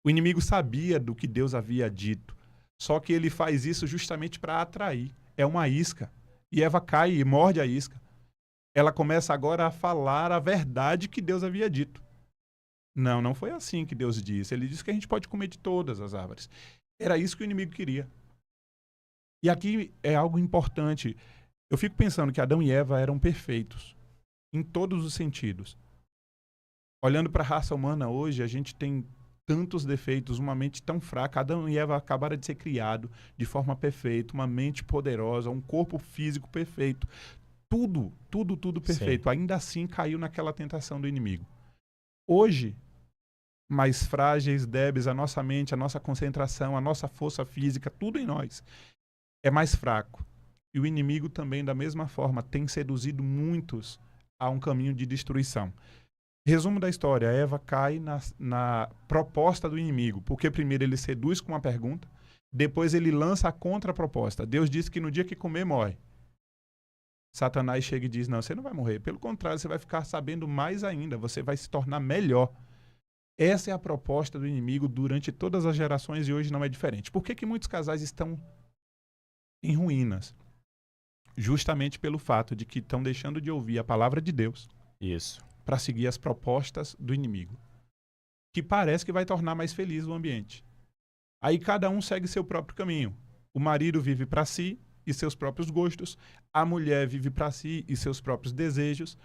[SPEAKER 2] O inimigo sabia do que Deus havia dito. Só que ele faz isso justamente para atrair. É uma isca. E Eva cai e morde a isca. Ela começa agora a falar a verdade que Deus havia dito. Não, não foi assim que Deus disse. Ele disse que a gente pode comer de todas as árvores. Era isso que o inimigo queria. E aqui é algo importante. Eu fico pensando que Adão e Eva eram perfeitos, em todos os sentidos. Olhando para a raça humana hoje, a gente tem tantos defeitos, uma mente tão fraca. Adão e Eva acabaram de ser criados de forma perfeita, uma mente poderosa, um corpo físico perfeito. Tudo, tudo, tudo
[SPEAKER 1] Sim.
[SPEAKER 2] perfeito. Ainda assim caiu naquela tentação do inimigo. Hoje, mais frágeis, débeis, a nossa mente, a nossa concentração, a nossa força física, tudo em nós é mais fraco. E o inimigo também, da mesma forma, tem seduzido muitos a um caminho de destruição. Resumo da história, Eva cai na proposta do inimigo, porque primeiro ele seduz com uma pergunta, depois ele lança a contraproposta. Deus disse que no dia que comer, morre. Satanás chega e diz, não, você não vai morrer. Pelo contrário, você vai ficar sabendo mais ainda, você vai se tornar melhor. Essa é a proposta do inimigo durante todas as gerações e hoje não é diferente. Por que que muitos casais estão em ruínas? Justamente pelo fato de que estão deixando de ouvir a palavra de Deus
[SPEAKER 1] Isso.
[SPEAKER 2] para seguir as propostas do inimigo, que parece que vai tornar mais feliz o ambiente. Aí cada um segue seu próprio caminho. O marido vive para si e seus próprios gostos, a mulher vive para si e seus próprios desejos.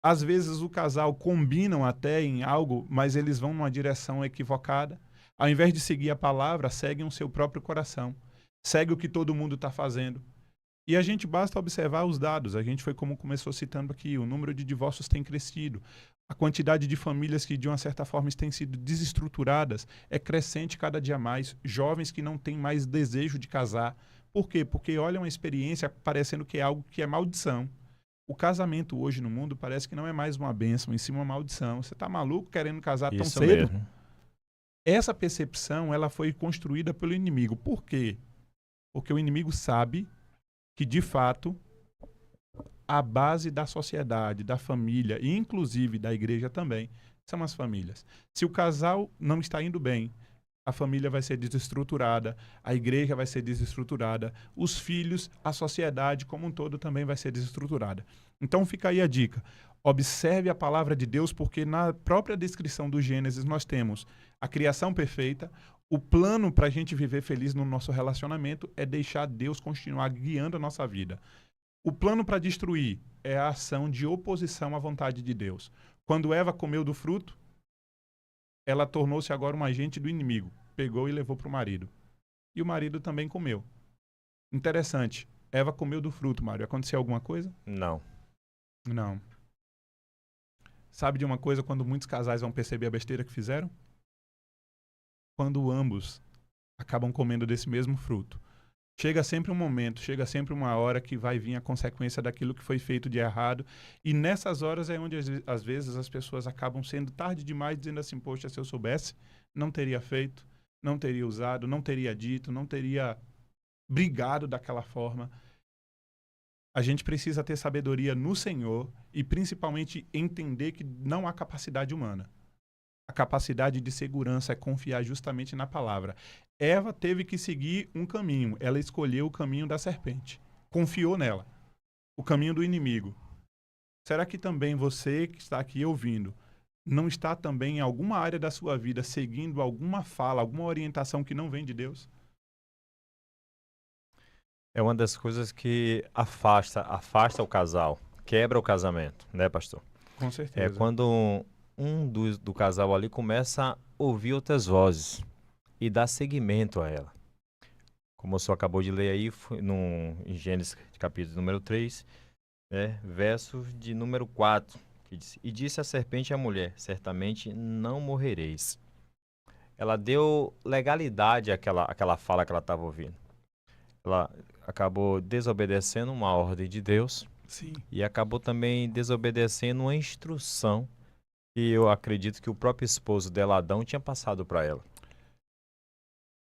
[SPEAKER 2] Às vezes o casal combinam até em algo, mas eles vão numa direção equivocada. Ao invés de seguir a palavra, seguem o seu próprio coração. Segue o que todo mundo está fazendo. E a gente basta observar os dados. A gente foi como começou citando aqui, o número de divórcios tem crescido. A quantidade de famílias que, de uma certa forma, têm sido desestruturadas é crescente cada dia mais. Jovens que não têm mais desejo de casar. Por quê? Porque olham a experiência parecendo que é algo que é maldição. O casamento hoje no mundo parece que não é mais uma bênção, em si uma maldição. Você está maluco querendo casar tão
[SPEAKER 1] Isso
[SPEAKER 2] cedo?
[SPEAKER 1] mesmo.
[SPEAKER 2] Essa percepção ela foi construída pelo inimigo. Por quê? Porque o inimigo sabe que, de fato, a base da sociedade, da família e, inclusive, da igreja também, são as famílias. Se o casal não está indo bem, a família vai ser desestruturada, a igreja vai ser desestruturada, os filhos, a sociedade como um todo também vai ser desestruturada. Então fica aí a dica. Observe a palavra de Deus, porque na própria descrição do Gênesis nós temos a criação perfeita. O plano para a gente viver feliz no nosso relacionamento é deixar Deus continuar guiando a nossa vida. O plano para destruir é a ação de oposição à vontade de Deus. Quando Eva comeu do fruto, ela tornou-se agora um agente do inimigo. Pegou e levou para o marido. E o marido também comeu. Interessante. Eva comeu do fruto, Mário. Aconteceu alguma coisa?
[SPEAKER 1] Não.
[SPEAKER 2] Não. Sabe de uma coisa quando muitos casais vão perceber a besteira que fizeram? Quando ambos acabam comendo desse mesmo fruto. Chega sempre um momento, chega sempre uma hora que vai vir a consequência daquilo que foi feito de errado. E nessas horas é onde, às vezes, as pessoas acabam sendo tarde demais, dizendo assim, poxa, se eu soubesse, não teria feito, não teria usado, não teria dito, não teria brigado daquela forma. A gente precisa ter sabedoria no Senhor e, principalmente, entender que não há capacidade humana. A capacidade de segurança é confiar justamente na palavra. Eva teve que seguir um caminho. Ela escolheu o caminho da serpente. Confiou nela. O caminho do inimigo. Será que também você que está aqui ouvindo não está também em alguma área da sua vida seguindo alguma fala, alguma orientação que não vem de Deus?
[SPEAKER 1] É uma das coisas que afasta o casal, quebra o casamento, né, pastor?
[SPEAKER 2] Com
[SPEAKER 1] É
[SPEAKER 2] certeza.
[SPEAKER 1] quando do casal ali começa a ouvir outras vozes e dar seguimento a ela. Como o senhor acabou de ler aí, em Gênesis capítulo número 3, né, verso de número 4, que diz, e disse a serpente à mulher, certamente não morrereis. Ela deu legalidade àquela fala que ela estava ouvindo. Ela acabou desobedecendo uma ordem de Deus
[SPEAKER 2] Sim.
[SPEAKER 1] e acabou também desobedecendo uma instrução que eu acredito que o próprio esposo dela, Adão, tinha passado para ela.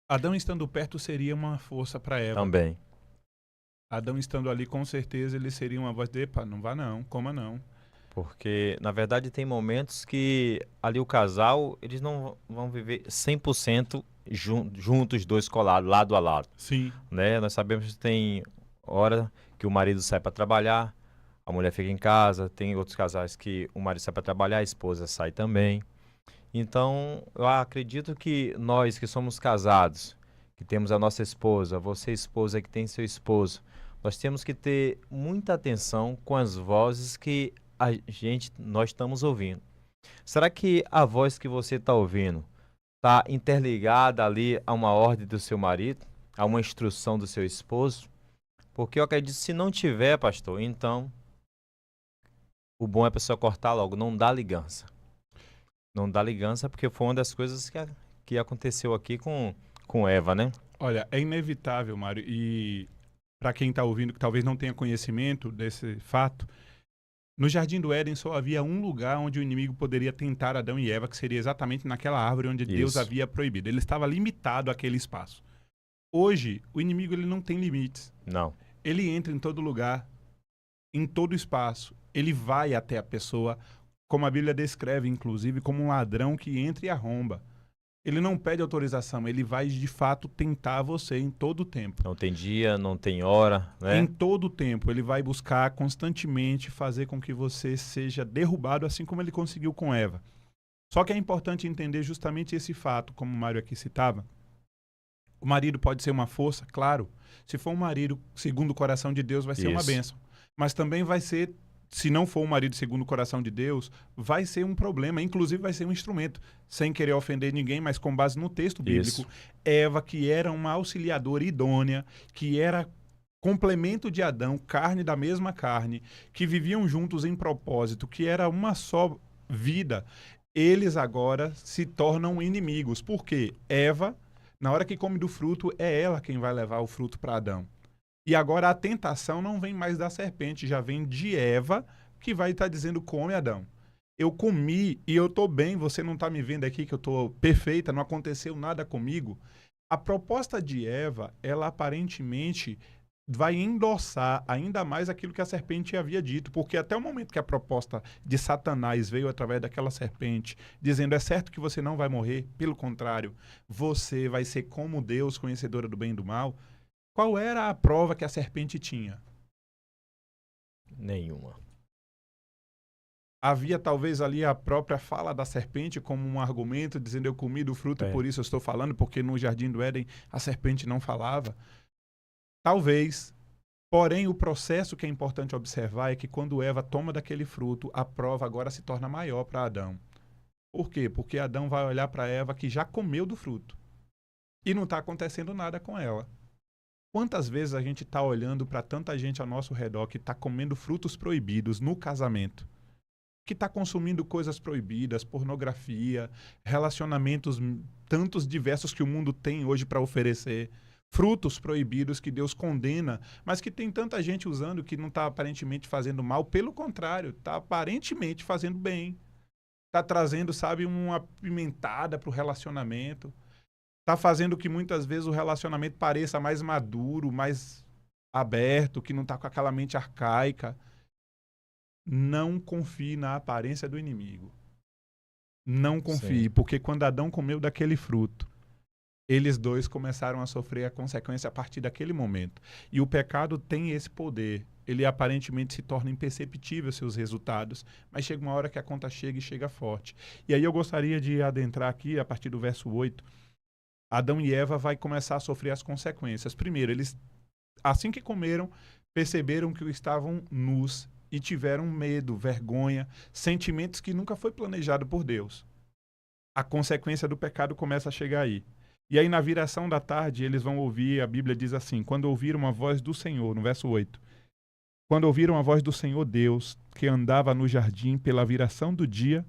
[SPEAKER 2] Adão estando perto seria uma força para Eva.
[SPEAKER 1] Também.
[SPEAKER 2] Adão estando ali, com certeza, ele seria uma voz de, epa, não vá não, coma não.
[SPEAKER 1] Porque, na verdade, tem momentos que ali o casal, eles não vão viver 100% juntos, dois colados, lado a lado.
[SPEAKER 2] Sim.
[SPEAKER 1] Né? Nós sabemos que tem hora que o marido sai para trabalhar, a mulher fica em casa, tem outros casais que o marido sai para trabalhar, a esposa sai também. Então, eu acredito que nós que somos casados, que temos a nossa esposa, você esposa que tem seu esposo, nós temos que ter muita atenção com as vozes que nós estamos ouvindo. Será que a voz que você está ouvindo está interligada ali a uma ordem do seu marido, a uma instrução do seu esposo? Porque eu acredito que se não tiver, pastor, então o bom é a pessoa cortar logo, não dá ligança. Não dá ligança porque foi uma das coisas que aconteceu aqui com Eva, né?
[SPEAKER 2] Olha, é inevitável, Mário, e para quem está ouvindo que talvez não tenha conhecimento desse fato, no Jardim do Éden só havia um lugar onde o inimigo poderia tentar Adão e Eva, que seria exatamente naquela árvore onde Deus
[SPEAKER 1] Isso.
[SPEAKER 2] havia proibido. Ele estava limitado àquele espaço. Hoje, o inimigo ele não tem limites.
[SPEAKER 1] Não.
[SPEAKER 2] Ele entra em todo lugar, em todo espaço. Ele vai até a pessoa, como a Bíblia descreve, inclusive, como um ladrão que entra e arromba. Ele não pede autorização, ele vai de fato tentar você em todo o tempo.
[SPEAKER 1] Não tem dia, não tem hora,
[SPEAKER 2] Em
[SPEAKER 1] né?
[SPEAKER 2] todo o tempo, ele vai buscar constantemente fazer com que você seja derrubado, assim como ele conseguiu com Eva. Só que é importante entender justamente esse fato, como o Mário aqui citava. O marido pode ser uma força, claro. Se for um marido segundo o coração de Deus, vai ser uma
[SPEAKER 1] Isso.
[SPEAKER 2] bênção. Mas também vai ser, se não for um marido segundo o coração de Deus, vai ser um problema. Inclusive vai ser um instrumento. Sem querer ofender ninguém, mas com base no texto bíblico.
[SPEAKER 1] Isso.
[SPEAKER 2] Eva, que era uma auxiliadora idônea, que era complemento de Adão, carne da mesma carne, que viviam juntos em propósito, que era uma só vida, eles agora se tornam inimigos. Por quê? Eva, na hora que come do fruto, é ela quem vai levar o fruto para Adão. E agora a tentação não vem mais da serpente, já vem de Eva, que vai estar dizendo: come, Adão. Eu comi e eu estou bem, você não está me vendo aqui que eu estou perfeita, não aconteceu nada comigo. A proposta de Eva, ela aparentemente vai endossar ainda mais aquilo que a serpente havia dito, porque até o momento que a proposta de Satanás veio através daquela serpente, dizendo: é certo que você não vai morrer, pelo contrário, você vai ser como Deus, conhecedora do bem e do mal. Qual era a prova que a serpente tinha?
[SPEAKER 1] Nenhuma.
[SPEAKER 2] Havia talvez ali a própria fala da serpente como um argumento, dizendo: eu comi do fruto e
[SPEAKER 1] É.
[SPEAKER 2] por isso eu estou falando, porque no Jardim do Éden a serpente não falava. Talvez. Porém, o processo que é importante observar é que quando Eva toma daquele fruto, a prova agora se torna maior para Adão. Por quê? Porque Adão vai olhar para Eva que já comeu do fruto. E não está acontecendo nada com ela. Quantas vezes a gente está olhando para tanta gente ao nosso redor que está comendo frutos proibidos no casamento? Que está consumindo coisas proibidas, pornografia, relacionamentos tantos diversos que o mundo tem hoje para oferecer, frutos proibidos que Deus condena, mas que tem tanta gente usando que não está aparentemente fazendo mal, pelo contrário, está aparentemente fazendo bem. Está trazendo, sabe, uma apimentada para o relacionamento. Está fazendo que muitas vezes o relacionamento pareça mais maduro, mais aberto, que não está com aquela mente arcaica. Não confie na aparência do inimigo. Não confie,
[SPEAKER 1] Sim.
[SPEAKER 2] porque quando Adão comeu daquele fruto, eles dois começaram a sofrer a consequência a partir daquele momento. E o pecado tem esse poder. Ele aparentemente se torna imperceptível seus resultados, mas chega uma hora que a conta chega e chega forte. E aí eu gostaria de adentrar aqui, a partir do verso 8, Adão e Eva vai começar a sofrer as consequências. Primeiro, eles, assim que comeram, perceberam que estavam nus e tiveram medo, vergonha, sentimentos que nunca foi planejado por Deus. A consequência do pecado começa a chegar aí. E aí, na viração da tarde, eles vão ouvir, a Bíblia diz assim: quando ouviram a voz do Senhor, no verso 8, quando ouviram a voz do Senhor Deus, que andava no jardim pela viração do dia,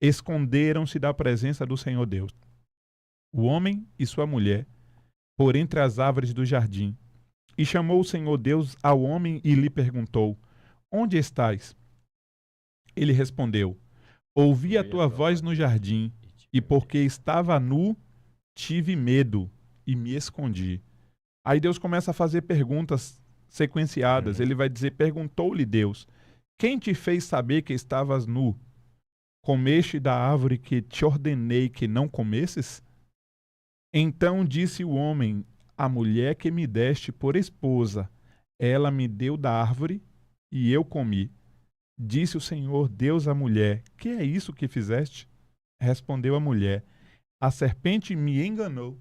[SPEAKER 2] esconderam-se da presença do Senhor Deus. O homem e sua mulher, por entre as árvores do jardim. E chamou o Senhor Deus ao homem e lhe perguntou: onde estás? Ele respondeu: ouvi a tua voz no jardim, e porque estava nu, tive medo e me escondi. Aí Deus começa a fazer perguntas sequenciadas. Ele vai dizer: perguntou-lhe Deus: quem te fez saber que estavas nu? Comeste da árvore que te ordenei que não comesses? Então disse o homem: a mulher que me deste por esposa, ela me deu da árvore e eu comi. Disse o Senhor Deus à mulher: que é isso que fizeste? Respondeu a mulher: a serpente me enganou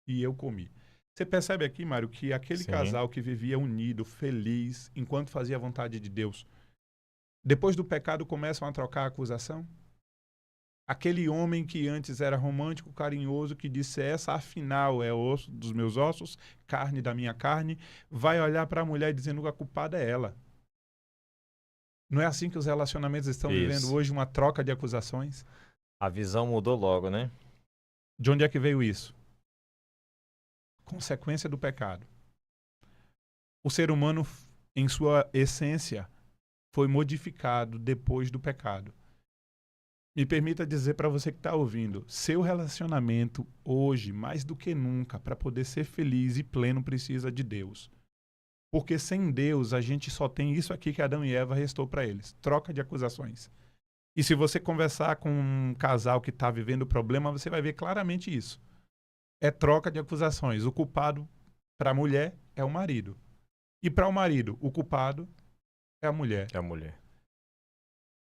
[SPEAKER 2] e eu comi. Você percebe aqui, Mário, que aquele
[SPEAKER 1] Sim.
[SPEAKER 2] casal que vivia unido, feliz, enquanto fazia a vontade de Deus, depois do pecado começam a trocar a acusação? Aquele homem que antes era romântico, carinhoso, que disse, essa afinal é osso dos meus ossos, carne da minha carne, vai olhar para a mulher dizendo que a culpada é ela. Não é assim que os relacionamentos estão vivendo
[SPEAKER 1] Isso.
[SPEAKER 2] hoje, uma troca de acusações?
[SPEAKER 1] A visão mudou logo, né?
[SPEAKER 2] De onde é que veio isso? Consequência do pecado. O ser humano, em sua essência, foi modificado depois do pecado. Me permita dizer para você que está ouvindo, seu relacionamento hoje, mais do que nunca, para poder ser feliz e pleno, precisa de Deus. Porque sem Deus, a gente só tem isso aqui que Adão e Eva restou para eles, troca de acusações. E se você conversar com um casal que está vivendo problema, você vai ver claramente isso. É troca de acusações. O culpado para a mulher é o marido. E para o marido, o culpado é a mulher.
[SPEAKER 1] É a mulher.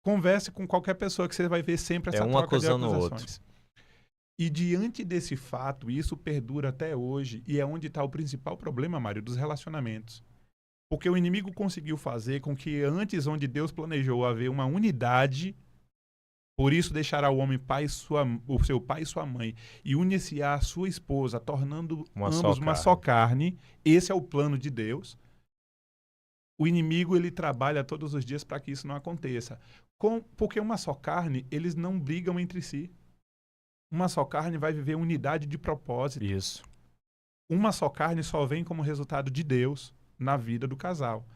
[SPEAKER 2] Converse com qualquer pessoa que você vai ver sempre essa
[SPEAKER 1] É um
[SPEAKER 2] troca de
[SPEAKER 1] acusando o
[SPEAKER 2] acusações. E diante desse fato, e isso perdura até hoje, e é onde está o principal problema, Mário, dos relacionamentos. Porque o inimigo conseguiu fazer com que antes, onde Deus planejou haver uma unidade, por isso deixará o homem o seu pai e sua mãe, e unir-se à sua esposa, tornando ambos uma só carne. Esse é o plano de Deus. O inimigo, ele trabalha todos os dias para que isso não aconteça. Porque uma só carne, eles não brigam entre si. Uma só carne vai viver unidade de propósito.
[SPEAKER 1] Isso.
[SPEAKER 2] Uma só carne só vem como resultado de Deus na vida do casal.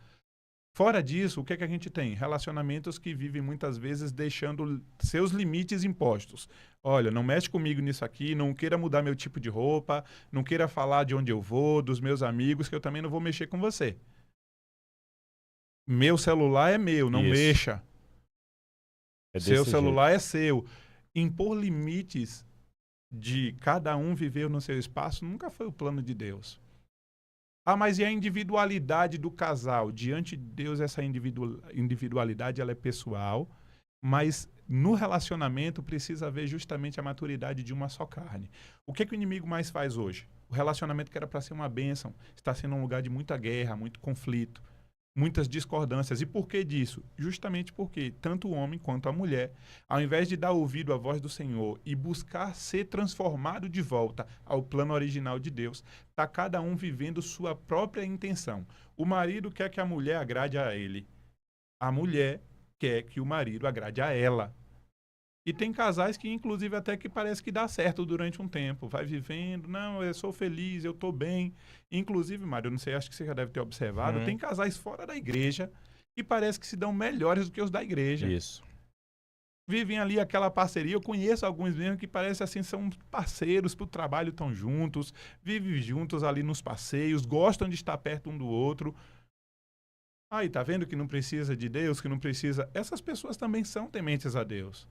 [SPEAKER 2] Fora disso, o que é que a gente tem? Relacionamentos que vivem muitas vezes deixando seus limites impostos. Olha, não mexe comigo nisso aqui, não queira mudar meu tipo de roupa, não queira falar de onde eu vou, dos meus amigos, que eu também não vou mexer com você. Meu celular é meu, não mexa. Seu celular é seu. Impor limites de cada um viver no seu espaço nunca foi o plano de Deus. Ah, mas e a individualidade do casal? Diante de Deus, essa individualidade ela é pessoal, mas no relacionamento precisa haver justamente a maturidade de uma só carne. O que é que o inimigo mais faz hoje? O relacionamento que era para ser uma bênção está sendo um lugar de muita guerra, muito conflito, muitas discordâncias. E por que disso? Justamente porque tanto o homem quanto a mulher, ao invés de dar ouvido à voz do Senhor e buscar ser transformado de volta ao plano original de Deus, está cada um vivendo sua própria intenção. O marido quer que a mulher agrade a ele. A mulher quer que o marido agrade a ela. E tem casais que, inclusive, até que parece que dá certo durante um tempo. Vai vivendo, não, eu sou feliz, eu estou bem. Inclusive, Mário, eu não sei, acho que você já deve ter observado, tem casais fora da igreja que parece que se dão melhores do que os da igreja.
[SPEAKER 1] Isso.
[SPEAKER 2] Vivem ali aquela parceria. Eu conheço alguns mesmo que parece assim, são parceiros para o trabalho, estão juntos, vivem juntos ali nos passeios, gostam de estar perto um do outro. Aí, tá vendo que não precisa de Deus, que não precisa... Essas pessoas também são tementes a Deus.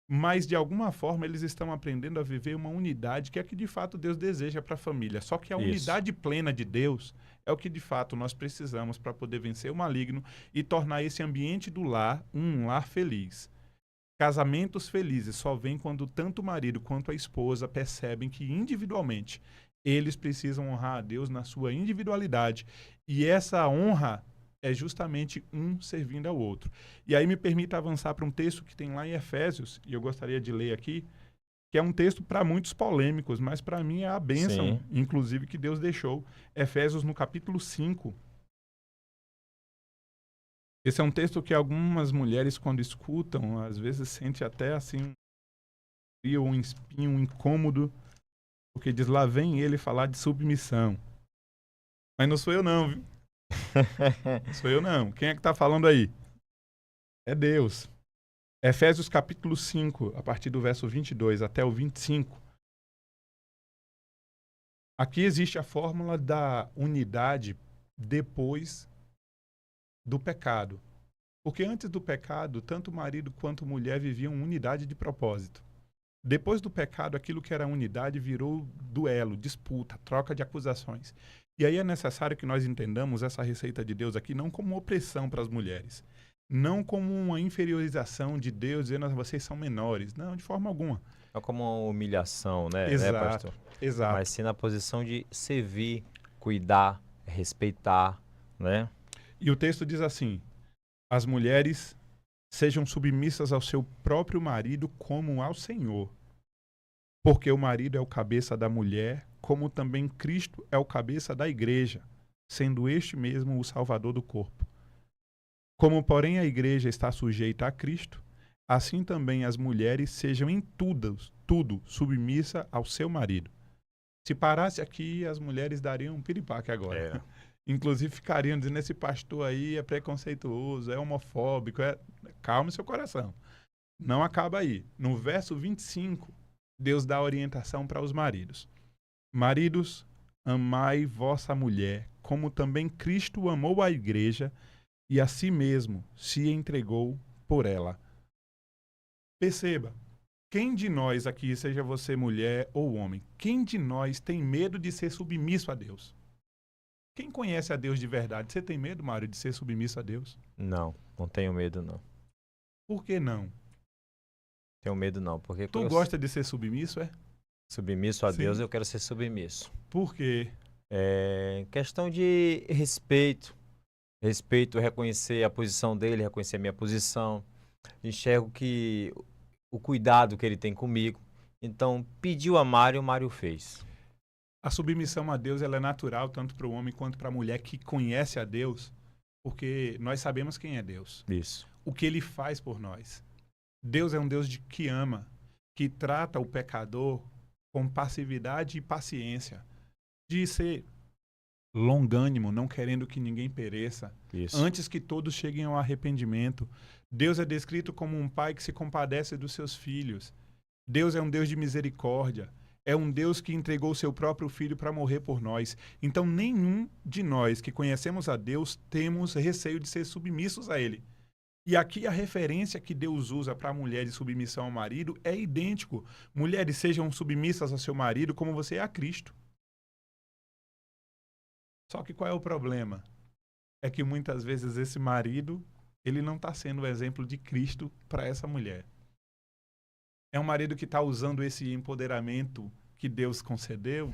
[SPEAKER 2] Mas, de alguma forma, eles estão aprendendo a viver uma unidade que é que, de fato, Deus deseja para a família. Só que a unidade plena de Deus é o que, de fato, nós precisamos para poder vencer o maligno e tornar esse ambiente do lar um lar feliz. Casamentos felizes só vêm quando tanto o marido quanto a esposa percebem que, individualmente, eles precisam honrar a Deus na sua individualidade. E essa honra é justamente um servindo ao outro. E aí me permita avançar para um texto que tem lá em Efésios, e eu gostaria de ler aqui, que é um texto para muitos polêmicos, mas para mim é a bênção, inclusive, que Deus deixou. Efésios no capítulo 5. Esse é um texto que algumas mulheres, quando escutam, às vezes sente até assim, um espinho, um incômodo, porque diz, lá vem ele falar de submissão. Mas não sou eu não, viu? Sou eu não. Quem é que está falando aí? É Deus. Efésios capítulo 5, a partir do verso 22 até o 25. Aqui existe a fórmula da unidade depois do pecado. Porque antes do pecado, tanto marido quanto mulher viviam unidade de propósito. Depois do pecado, aquilo que era unidade virou duelo, disputa, troca de acusações. E aí é necessário que nós entendamos essa receita de Deus aqui não como opressão para as mulheres, não como uma inferiorização de Deus dizendo que vocês são menores, não, de forma alguma.
[SPEAKER 1] Não como uma humilhação, né,
[SPEAKER 2] Exato,
[SPEAKER 1] né, pastor?
[SPEAKER 2] Exato.
[SPEAKER 1] Mas sim na posição de servir, cuidar, respeitar, né?
[SPEAKER 2] E o texto diz assim, as mulheres sejam submissas ao seu próprio marido como ao Senhor. Porque o marido é o cabeça da mulher, como também Cristo é o cabeça da igreja, sendo este mesmo o Salvador do corpo. Como, porém, a igreja está sujeita a Cristo, assim também as mulheres sejam em tudo submissa ao seu marido. Se parasse aqui, as mulheres dariam um piripaque agora. Inclusive ficariam dizendo, esse pastor aí é preconceituoso, é homofóbico. Calma seu coração. Não acaba aí. No verso 25, Deus dá orientação para os maridos. Maridos, amai vossa mulher, como também Cristo amou a igreja e a si mesmo se entregou por ela. Perceba, quem de nós aqui, seja você mulher ou homem, quem de nós tem medo de ser submisso a Deus? Quem conhece a Deus de verdade? Você tem medo, Mário, de ser submisso a Deus?
[SPEAKER 1] Não, não tenho medo, não.
[SPEAKER 2] Por que não?
[SPEAKER 1] Tenho medo, não. Porque
[SPEAKER 2] Tu gosta de ser submisso, é?
[SPEAKER 1] Submisso a
[SPEAKER 2] Sim.
[SPEAKER 1] Deus, eu quero ser submisso.
[SPEAKER 2] Por quê?
[SPEAKER 1] É questão de respeito. Respeito, reconhecer a posição dele, reconhecer a minha posição. Enxergo que o cuidado que ele tem comigo. Então, pediu a Mário, o Mário fez.
[SPEAKER 2] A submissão a Deus ela é natural tanto para o homem quanto para a mulher que conhece a Deus, porque nós sabemos quem é Deus.
[SPEAKER 1] Isso.
[SPEAKER 2] O que ele faz por nós. Deus é um Deus que ama, que trata o pecador com passividade e paciência, de ser longânimo, não querendo que ninguém pereça,
[SPEAKER 1] Isso.
[SPEAKER 2] antes que todos cheguem ao arrependimento. Deus é descrito como um pai que se compadece dos seus filhos. Deus é um Deus de misericórdia. É um Deus que entregou o seu próprio filho para morrer por nós. Então, nenhum de nós que conhecemos a Deus temos receio de ser submissos a Ele. E aqui a referência que Deus usa para a mulher de submissão ao marido é idêntico. Mulheres, sejam submissas ao seu marido como você é a Cristo. Só que qual é o problema? É que muitas vezes esse marido, ele não está sendo o exemplo de Cristo para essa mulher. É um marido que está usando esse empoderamento que Deus concedeu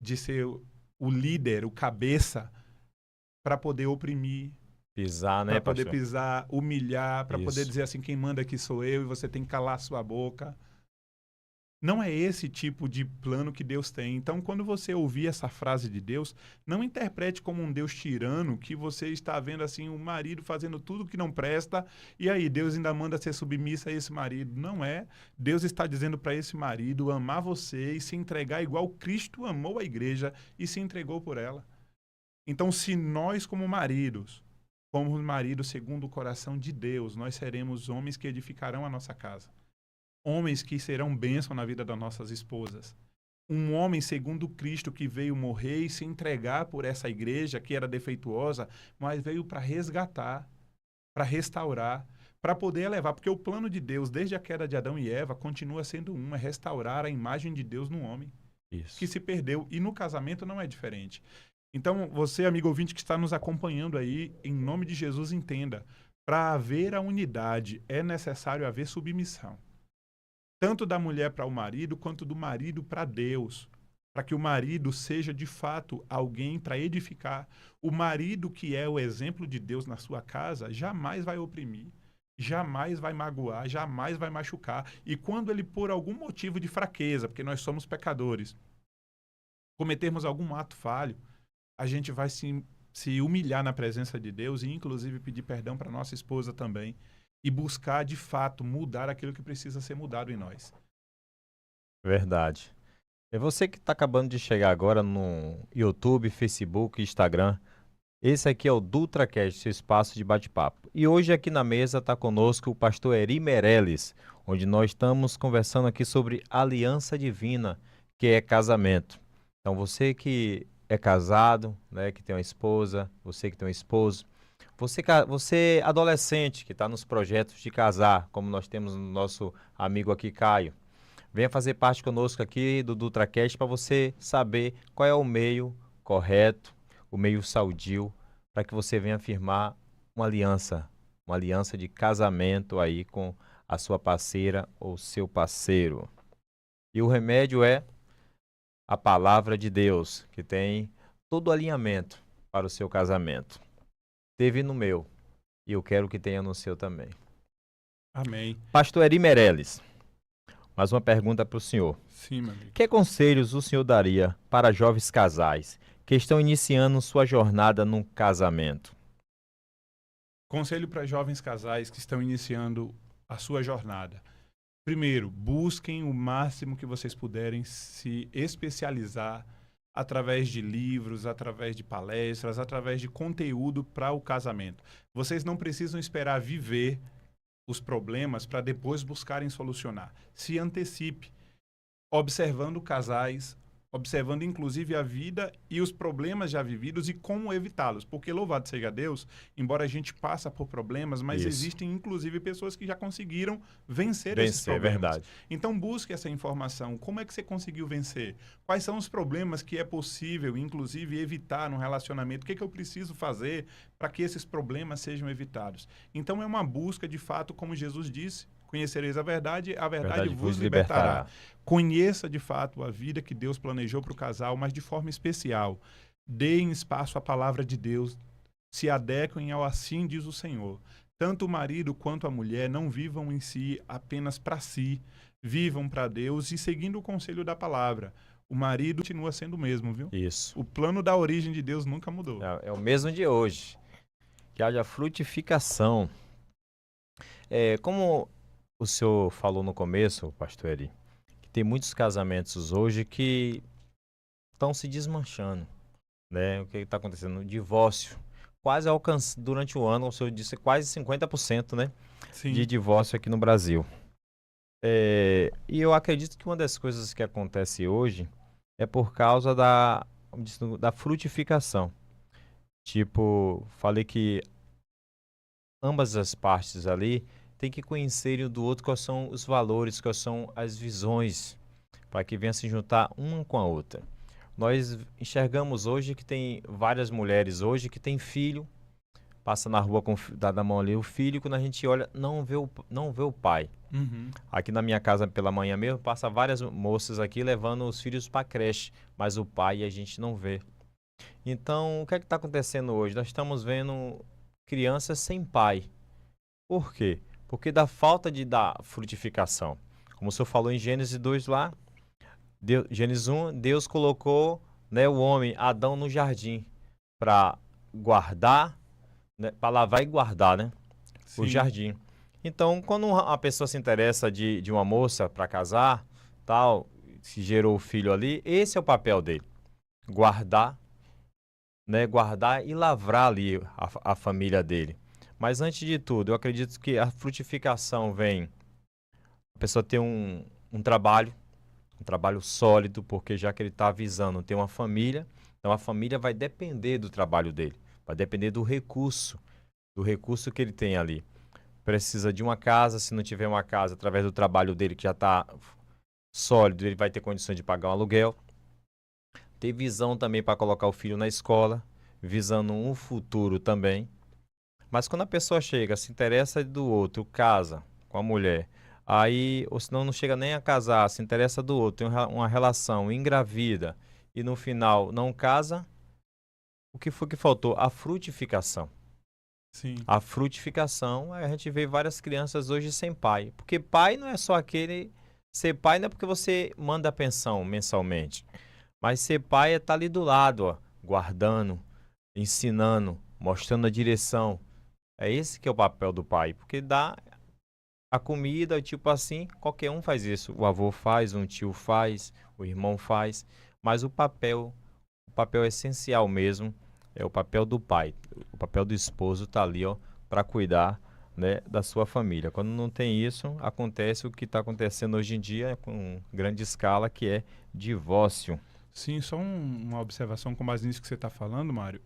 [SPEAKER 2] de ser o líder, o cabeça, para poder oprimir,
[SPEAKER 1] pisar, né,
[SPEAKER 2] para poder
[SPEAKER 1] pastor?
[SPEAKER 2] pisar, humilhar, para poder
[SPEAKER 1] Isso.
[SPEAKER 2] dizer assim, quem manda aqui sou eu e você tem que calar sua boca. Não é esse tipo de plano que Deus tem. Então, quando você ouvir essa frase de Deus, não interprete como um Deus tirano, que você está vendo assim o marido fazendo tudo que não presta, e aí Deus ainda manda ser submissa a esse marido. Não é. Deus está dizendo para esse marido amar você e se entregar igual Cristo amou a igreja e se entregou por ela. Então, se nós como maridos, como maridos segundo o coração de Deus, nós seremos homens que edificarão a nossa casa. Homens que serão bênção na vida das nossas esposas. Um homem segundo Cristo que veio morrer e se entregar por essa igreja que era defeituosa, mas veio para resgatar, para restaurar, para poder elevar. Porque o plano de Deus, desde a queda de Adão e Eva, continua sendo é restaurar a imagem de Deus no homem.
[SPEAKER 1] Isso.
[SPEAKER 2] Que se perdeu. E no casamento não é diferente. Então, você, amigo ouvinte que está nos acompanhando aí, em nome de Jesus, entenda. Para haver a unidade, é necessário haver submissão. Tanto da mulher para o marido, quanto do marido para Deus. Para que o marido seja, de fato, alguém para edificar. O marido que é o exemplo de Deus na sua casa, jamais vai oprimir, jamais vai magoar, jamais vai machucar. E quando ele, por algum motivo de fraqueza, porque nós somos pecadores, cometermos algum ato falho, a gente vai se humilhar na presença de Deus e, inclusive, pedir perdão para nossa esposa também. E buscar, de fato, mudar aquilo que precisa ser mudado em nós.
[SPEAKER 1] Verdade. É você que está acabando de chegar agora no YouTube, Facebook, Instagram. Esse aqui é o DutraCast, seu espaço de bate-papo. E hoje aqui na mesa está conosco o pastor Eri Meirelles, onde nós estamos conversando aqui sobre aliança divina, que é casamento. Então você que é casado, né, que tem uma esposa, você que tem um esposo, você adolescente que está nos projetos de casar, como nós temos no nosso amigo aqui, Caio, venha fazer parte conosco aqui do DutraCast para você saber qual é o meio correto, o meio saudio, para que você venha firmar uma aliança de casamento aí com a sua parceira ou seu parceiro. E o remédio é a palavra de Deus, que tem todo o alinhamento para o seu casamento. Teve no meu, e eu quero que tenha no seu também.
[SPEAKER 2] Amém.
[SPEAKER 1] Pastor Eri Meirelles, mais uma pergunta para o senhor.
[SPEAKER 2] Sim, meu amigo.
[SPEAKER 1] Que conselhos o senhor daria para jovens casais que estão iniciando sua jornada no casamento?
[SPEAKER 2] Conselho para jovens casais que estão iniciando a sua jornada. Primeiro, busquem o máximo que vocês puderem se especializar através de livros, através de palestras, através de conteúdo para o casamento. Vocês não precisam esperar viver os problemas para depois buscarem solucionar. Se antecipe, observando casais, observando inclusive a vida e os problemas já vividos e como evitá-los. Porque louvado seja Deus, embora a gente passe por problemas, mas
[SPEAKER 1] Isso.
[SPEAKER 2] existem inclusive pessoas que já conseguiram vencer esses
[SPEAKER 1] Vencer,
[SPEAKER 2] problemas.
[SPEAKER 1] verdade.
[SPEAKER 2] Então busque essa informação. Como é que você conseguiu vencer? Quais são os problemas que é possível, inclusive, evitar no relacionamento? O que eu preciso fazer para que esses problemas sejam evitados? Então é uma busca, de fato, como Jesus disse, conhecereis a verdade vos libertará. Conheça, de fato, a vida que Deus planejou para o casal, mas de forma especial. Deem espaço à palavra de Deus, se adequem ao assim diz o Senhor. Tanto o marido quanto a mulher não vivam em si apenas para si, vivam para Deus e seguindo o conselho da palavra. O marido continua sendo o mesmo, viu?
[SPEAKER 1] Isso.
[SPEAKER 2] O plano da origem de Deus nunca mudou.
[SPEAKER 1] É o mesmo de hoje. Que haja frutificação. Como o senhor falou no começo, pastor Eri, que tem muitos casamentos hoje que estão se desmanchando, né? O que está acontecendo? O divórcio. Quase alcança, durante o ano, como o senhor disse, quase 50%, né?
[SPEAKER 2] Sim.
[SPEAKER 1] De divórcio aqui no Brasil. E eu acredito que uma das coisas que acontece hoje é por causa da frutificação. Tipo, falei que ambas as partes ali têm que conhecerem um do outro quais são os valores, quais são as visões, para que venha se juntar uma com a outra. Nós enxergamos hoje que tem várias mulheres hoje que têm filho, passa na rua dá na mão ali o filho, e quando a gente olha, não vê o pai.
[SPEAKER 2] Uhum.
[SPEAKER 1] Aqui na minha casa, pela manhã mesmo, passa várias moças aqui levando os filhos para creche, mas o pai a gente não vê. Então, o que é que está acontecendo hoje? Nós estamos vendo crianças sem pai. Por quê? Porque da falta da frutificação. Como o senhor falou em Gênesis 2 lá, Gênesis 1, Deus colocou, né, o homem, Adão, no jardim para guardar, né, para lavar e guardar, né, o
[SPEAKER 2] Sim.
[SPEAKER 1] jardim. Então, quando a pessoa se interessa de uma moça para casar, tal, se gerou o filho ali, esse é o papel dele. Guardar, né, guardar e lavrar ali a família dele. Mas antes de tudo, eu acredito que a frutificação vem a pessoa ter um trabalho sólido, porque já que ele está visando ter uma família, então a família vai depender do trabalho dele, vai depender do recurso que ele tem ali. Precisa de uma casa, se não tiver uma casa, através do trabalho dele que já está sólido, ele vai ter condições de pagar um aluguel. Ter visão também para colocar o filho na escola, visando um futuro também. Mas quando a pessoa chega, se interessa do outro, casa com a mulher, aí, ou senão não chega nem a casar, se interessa do outro, tem uma relação, engravida, e no final não casa, o que foi que faltou? A frutificação.
[SPEAKER 2] Sim.
[SPEAKER 1] A frutificação, a gente vê várias crianças hoje sem pai. Porque pai não é só aquele... Ser pai não é porque você manda a pensão mensalmente. Mas ser pai é estar ali do lado, ó, guardando, ensinando, mostrando a direção. É esse que é o papel do pai. Porque dá a comida, tipo assim, qualquer um faz isso. O avô faz, um tio faz, o irmão faz. Mas o papel essencial mesmo é o papel do pai. O papel do esposo está ali, ó, para cuidar, né, da sua família. Quando não tem isso, acontece o que está acontecendo hoje em dia com grande escala, que é divórcio.
[SPEAKER 2] Sim, só uma observação com base nisso que você está falando, Mário.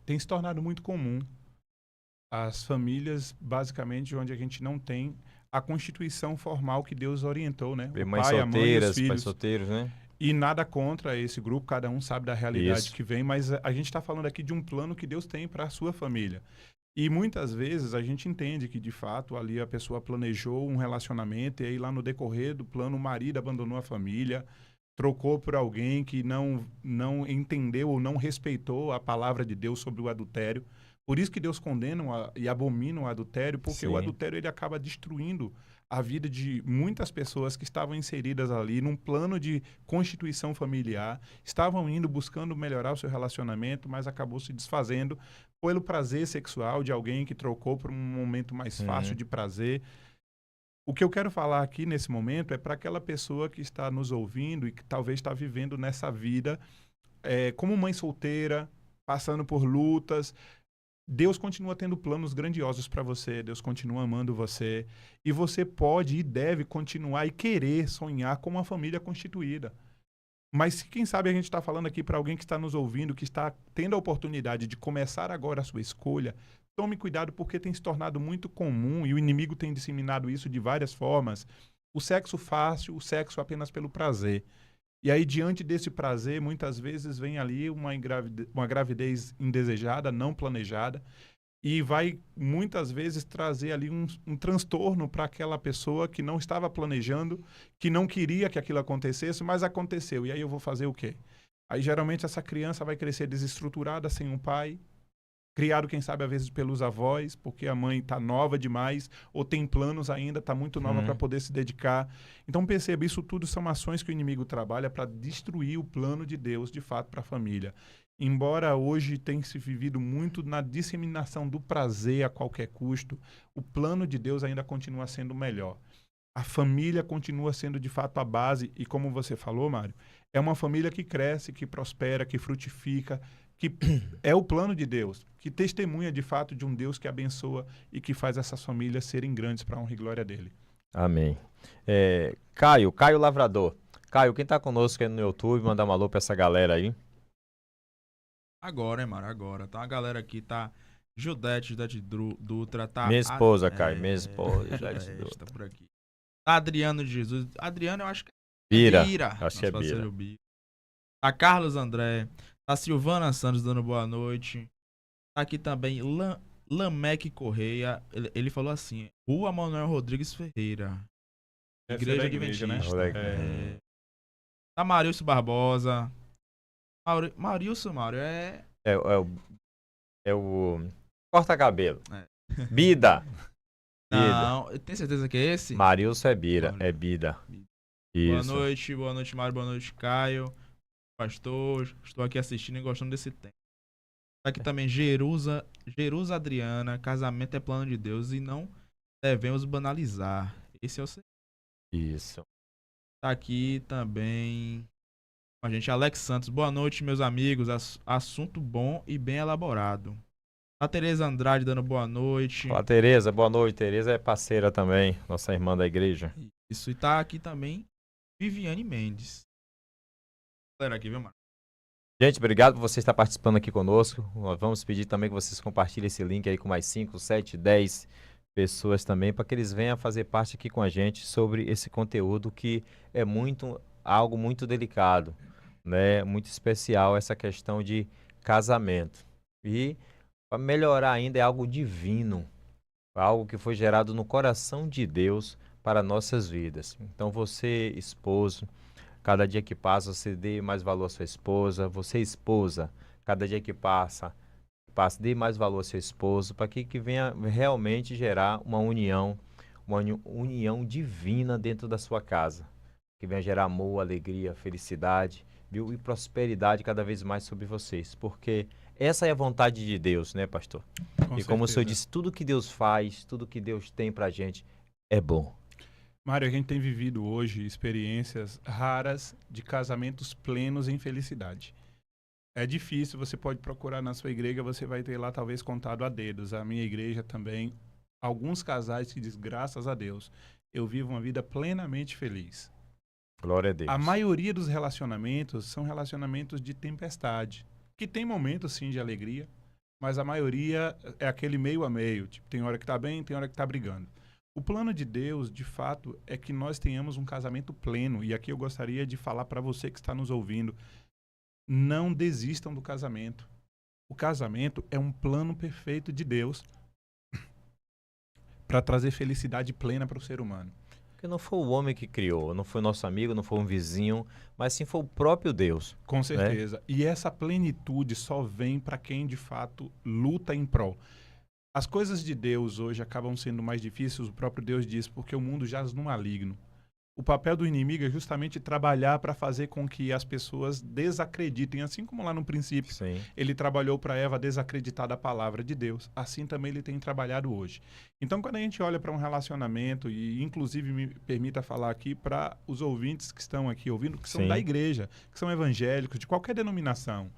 [SPEAKER 2] Tem se tornado muito comum as famílias, basicamente, onde a gente não tem a constituição formal que Deus orientou, né? O
[SPEAKER 1] Mães
[SPEAKER 2] pai, a mãe e os
[SPEAKER 1] solteiras, pais
[SPEAKER 2] filhos.
[SPEAKER 1] solteiros, né?
[SPEAKER 2] E nada contra esse grupo, cada um sabe da realidade
[SPEAKER 1] Isso.
[SPEAKER 2] que vem, mas a gente está falando aqui de um plano que Deus tem para a sua família. E muitas vezes a gente entende que, de fato, ali a pessoa planejou um relacionamento e aí lá no decorrer do plano o marido abandonou a família, trocou por alguém que não entendeu ou não respeitou a palavra de Deus sobre o adultério. Por isso que Deus condena e abomina o adultério, porque o
[SPEAKER 1] Sim.
[SPEAKER 2] adultério ele acaba destruindo a vida de muitas pessoas que estavam inseridas ali num plano de constituição familiar, estavam indo buscando melhorar o seu relacionamento, mas acabou se desfazendo pelo prazer sexual de alguém que trocou por um momento mais fácil de prazer. O que eu quero falar aqui nesse momento é para aquela pessoa que está nos ouvindo e que talvez está vivendo nessa vida como mãe solteira, passando por lutas. Deus continua tendo planos grandiosos para você, Deus continua amando você, e você pode e deve continuar e querer sonhar com uma família constituída. Mas quem sabe a gente está falando aqui para alguém que está nos ouvindo, que está tendo a oportunidade de começar agora a sua escolha. Tome cuidado, porque tem se tornado muito comum e o inimigo tem disseminado isso de várias formas. O sexo fácil, o sexo apenas pelo prazer. E aí, diante desse prazer, muitas vezes vem ali uma gravidez indesejada, não planejada, e vai muitas vezes trazer ali um transtorno para aquela pessoa que não estava planejando, que não queria que aquilo acontecesse, mas aconteceu. E aí eu vou fazer o quê? Aí geralmente essa criança vai crescer desestruturada, sem um pai, criado, quem sabe, às vezes pelos avós, porque a mãe está nova demais, ou tem planos ainda, está muito nova para poder se dedicar. Então perceba, isso tudo são ações que o inimigo trabalha para destruir o plano de Deus, de fato, para a família. Embora hoje tenha se vivido muito na disseminação do prazer a qualquer custo, o plano de Deus ainda continua sendo melhor. A família continua sendo, de fato, a base, e como você falou, Mário, é uma família que cresce, que prospera, que frutifica, que é o plano de Deus, que testemunha, de fato, de um Deus que abençoa e que faz essas famílias serem grandes para a honra e glória dele.
[SPEAKER 1] Amém. Caio Lavrador. Caio, quem está conosco aí no YouTube, mandar um alô para essa galera aí.
[SPEAKER 3] Agora, Mário, agora. Tá uma galera aqui, tá Judete Dutra, tá...
[SPEAKER 1] Minha esposa, Caio, minha esposa, Judete Dutra.
[SPEAKER 3] Tá por aqui. Tá Adriano de Jesus. Adriano, eu acho que
[SPEAKER 1] Bira.
[SPEAKER 3] Acho que é Bira. Tá Carlos André. Tá Silvana Santos dando boa noite. Tá aqui também Lamec Correia. Ele falou assim: Rua Manuel Rodrigues Ferreira. Igreja Adventista.
[SPEAKER 2] Né?
[SPEAKER 3] Tá Marilson Barbosa. Marilson, Mário,
[SPEAKER 1] É o corta-cabelo. Bida.
[SPEAKER 3] Não, tem certeza que é esse?
[SPEAKER 1] Marilson é Bira, é Bida. Isso.
[SPEAKER 3] Boa noite, Mário, boa noite, Caio. Pastor, estou aqui assistindo e gostando desse tempo. Tá aqui também Jerusa Adriana, casamento é plano de Deus e não devemos banalizar. Esse é o segredo.
[SPEAKER 1] Isso.
[SPEAKER 3] Tá aqui também com a gente Alex Santos. Boa noite, meus amigos. Assunto bom e bem elaborado. A Tereza Andrade dando boa noite.
[SPEAKER 1] Olá, Tereza. Boa noite. Tereza é parceira também, nossa irmã da igreja.
[SPEAKER 3] Isso. E tá aqui também Viviane Mendes. Galera aqui, viu, mano?
[SPEAKER 1] Gente, obrigado por você estar participando aqui conosco. Nós vamos pedir também que vocês compartilhem esse link aí com mais 5, 7, 10 pessoas também, para que eles venham fazer parte aqui com a gente sobre esse conteúdo que é algo muito delicado, né? Muito especial, essa questão de casamento. E para melhorar ainda, é algo divino, algo que foi gerado no coração de Deus para nossas vidas. Então você, esposo, cada dia que passa, você dê mais valor à sua esposa. Você, esposa, cada dia que passa, dê mais valor ao seu esposo, para que venha realmente gerar uma união divina dentro da sua casa. Que venha gerar amor, alegria, felicidade, viu? E prosperidade cada vez mais sobre vocês. Porque essa é a vontade de Deus, né, pastor? E como o senhor disse, tudo que Deus faz, tudo que Deus tem pra gente é bom.
[SPEAKER 2] Mário, a gente tem vivido hoje experiências raras de casamentos plenos em felicidade. É difícil, você pode procurar na sua igreja, você vai ter lá talvez contado a dedos. A minha igreja também, alguns casais que dizem, graças a Deus, eu vivo uma vida plenamente feliz.
[SPEAKER 1] Glória a Deus.
[SPEAKER 2] A maioria dos relacionamentos são relacionamentos de tempestade, que tem momentos sim de alegria, mas a maioria é aquele meio a meio. Tipo, tem hora que tá bem, tem hora que tá brigando. O plano de Deus, de fato, é que nós tenhamos um casamento pleno. E aqui eu gostaria de falar para você que está nos ouvindo, não desistam do casamento. O casamento é um plano perfeito de Deus para trazer felicidade plena para o ser humano.
[SPEAKER 1] Porque não foi o homem que criou, não foi nosso amigo, não foi um vizinho, mas sim foi o próprio Deus.
[SPEAKER 2] Com certeza. E essa plenitude só vem para quem de fato luta em prol. As coisas de Deus hoje acabam sendo mais difíceis, o próprio Deus diz, porque o mundo jaz no maligno. O papel do inimigo é justamente trabalhar para fazer com que as pessoas desacreditem, assim como lá no princípio
[SPEAKER 1] Sim.
[SPEAKER 2] ele trabalhou para Eva desacreditar da palavra de Deus, assim também ele tem trabalhado hoje. Então, quando a gente olha para um relacionamento, e inclusive me permita falar aqui para os ouvintes que estão aqui ouvindo, que são
[SPEAKER 1] Sim.
[SPEAKER 2] da igreja, que são evangélicos, de qualquer denominação,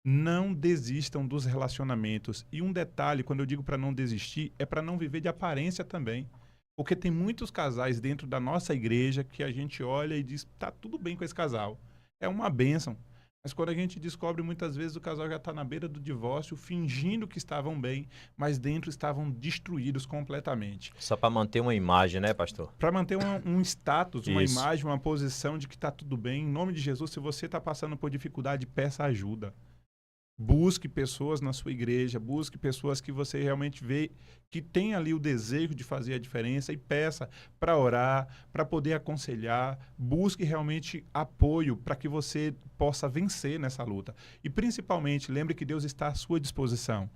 [SPEAKER 2] não desistam dos relacionamentos. E um detalhe, quando eu digo para não desistir, é para não viver de aparência também. Porque tem muitos casais dentro da nossa igreja que a gente olha e diz, tá tudo bem com esse casal. É uma bênção. Mas quando a gente descobre, muitas vezes o casal já está na beira do divórcio, fingindo que estavam bem, mas dentro estavam destruídos completamente.
[SPEAKER 1] Só para manter uma imagem, né, pastor?
[SPEAKER 2] Para manter um status, uma
[SPEAKER 1] Isso.
[SPEAKER 2] imagem, uma posição de que está tudo bem, em nome de Jesus, se você está passando por dificuldade, peça ajuda. Busque pessoas na sua igreja, busque pessoas que você realmente vê que tem ali o desejo de fazer a diferença e peça para orar, para poder aconselhar, busque realmente apoio para que você possa vencer nessa luta. E principalmente, lembre que Deus está à sua disposição.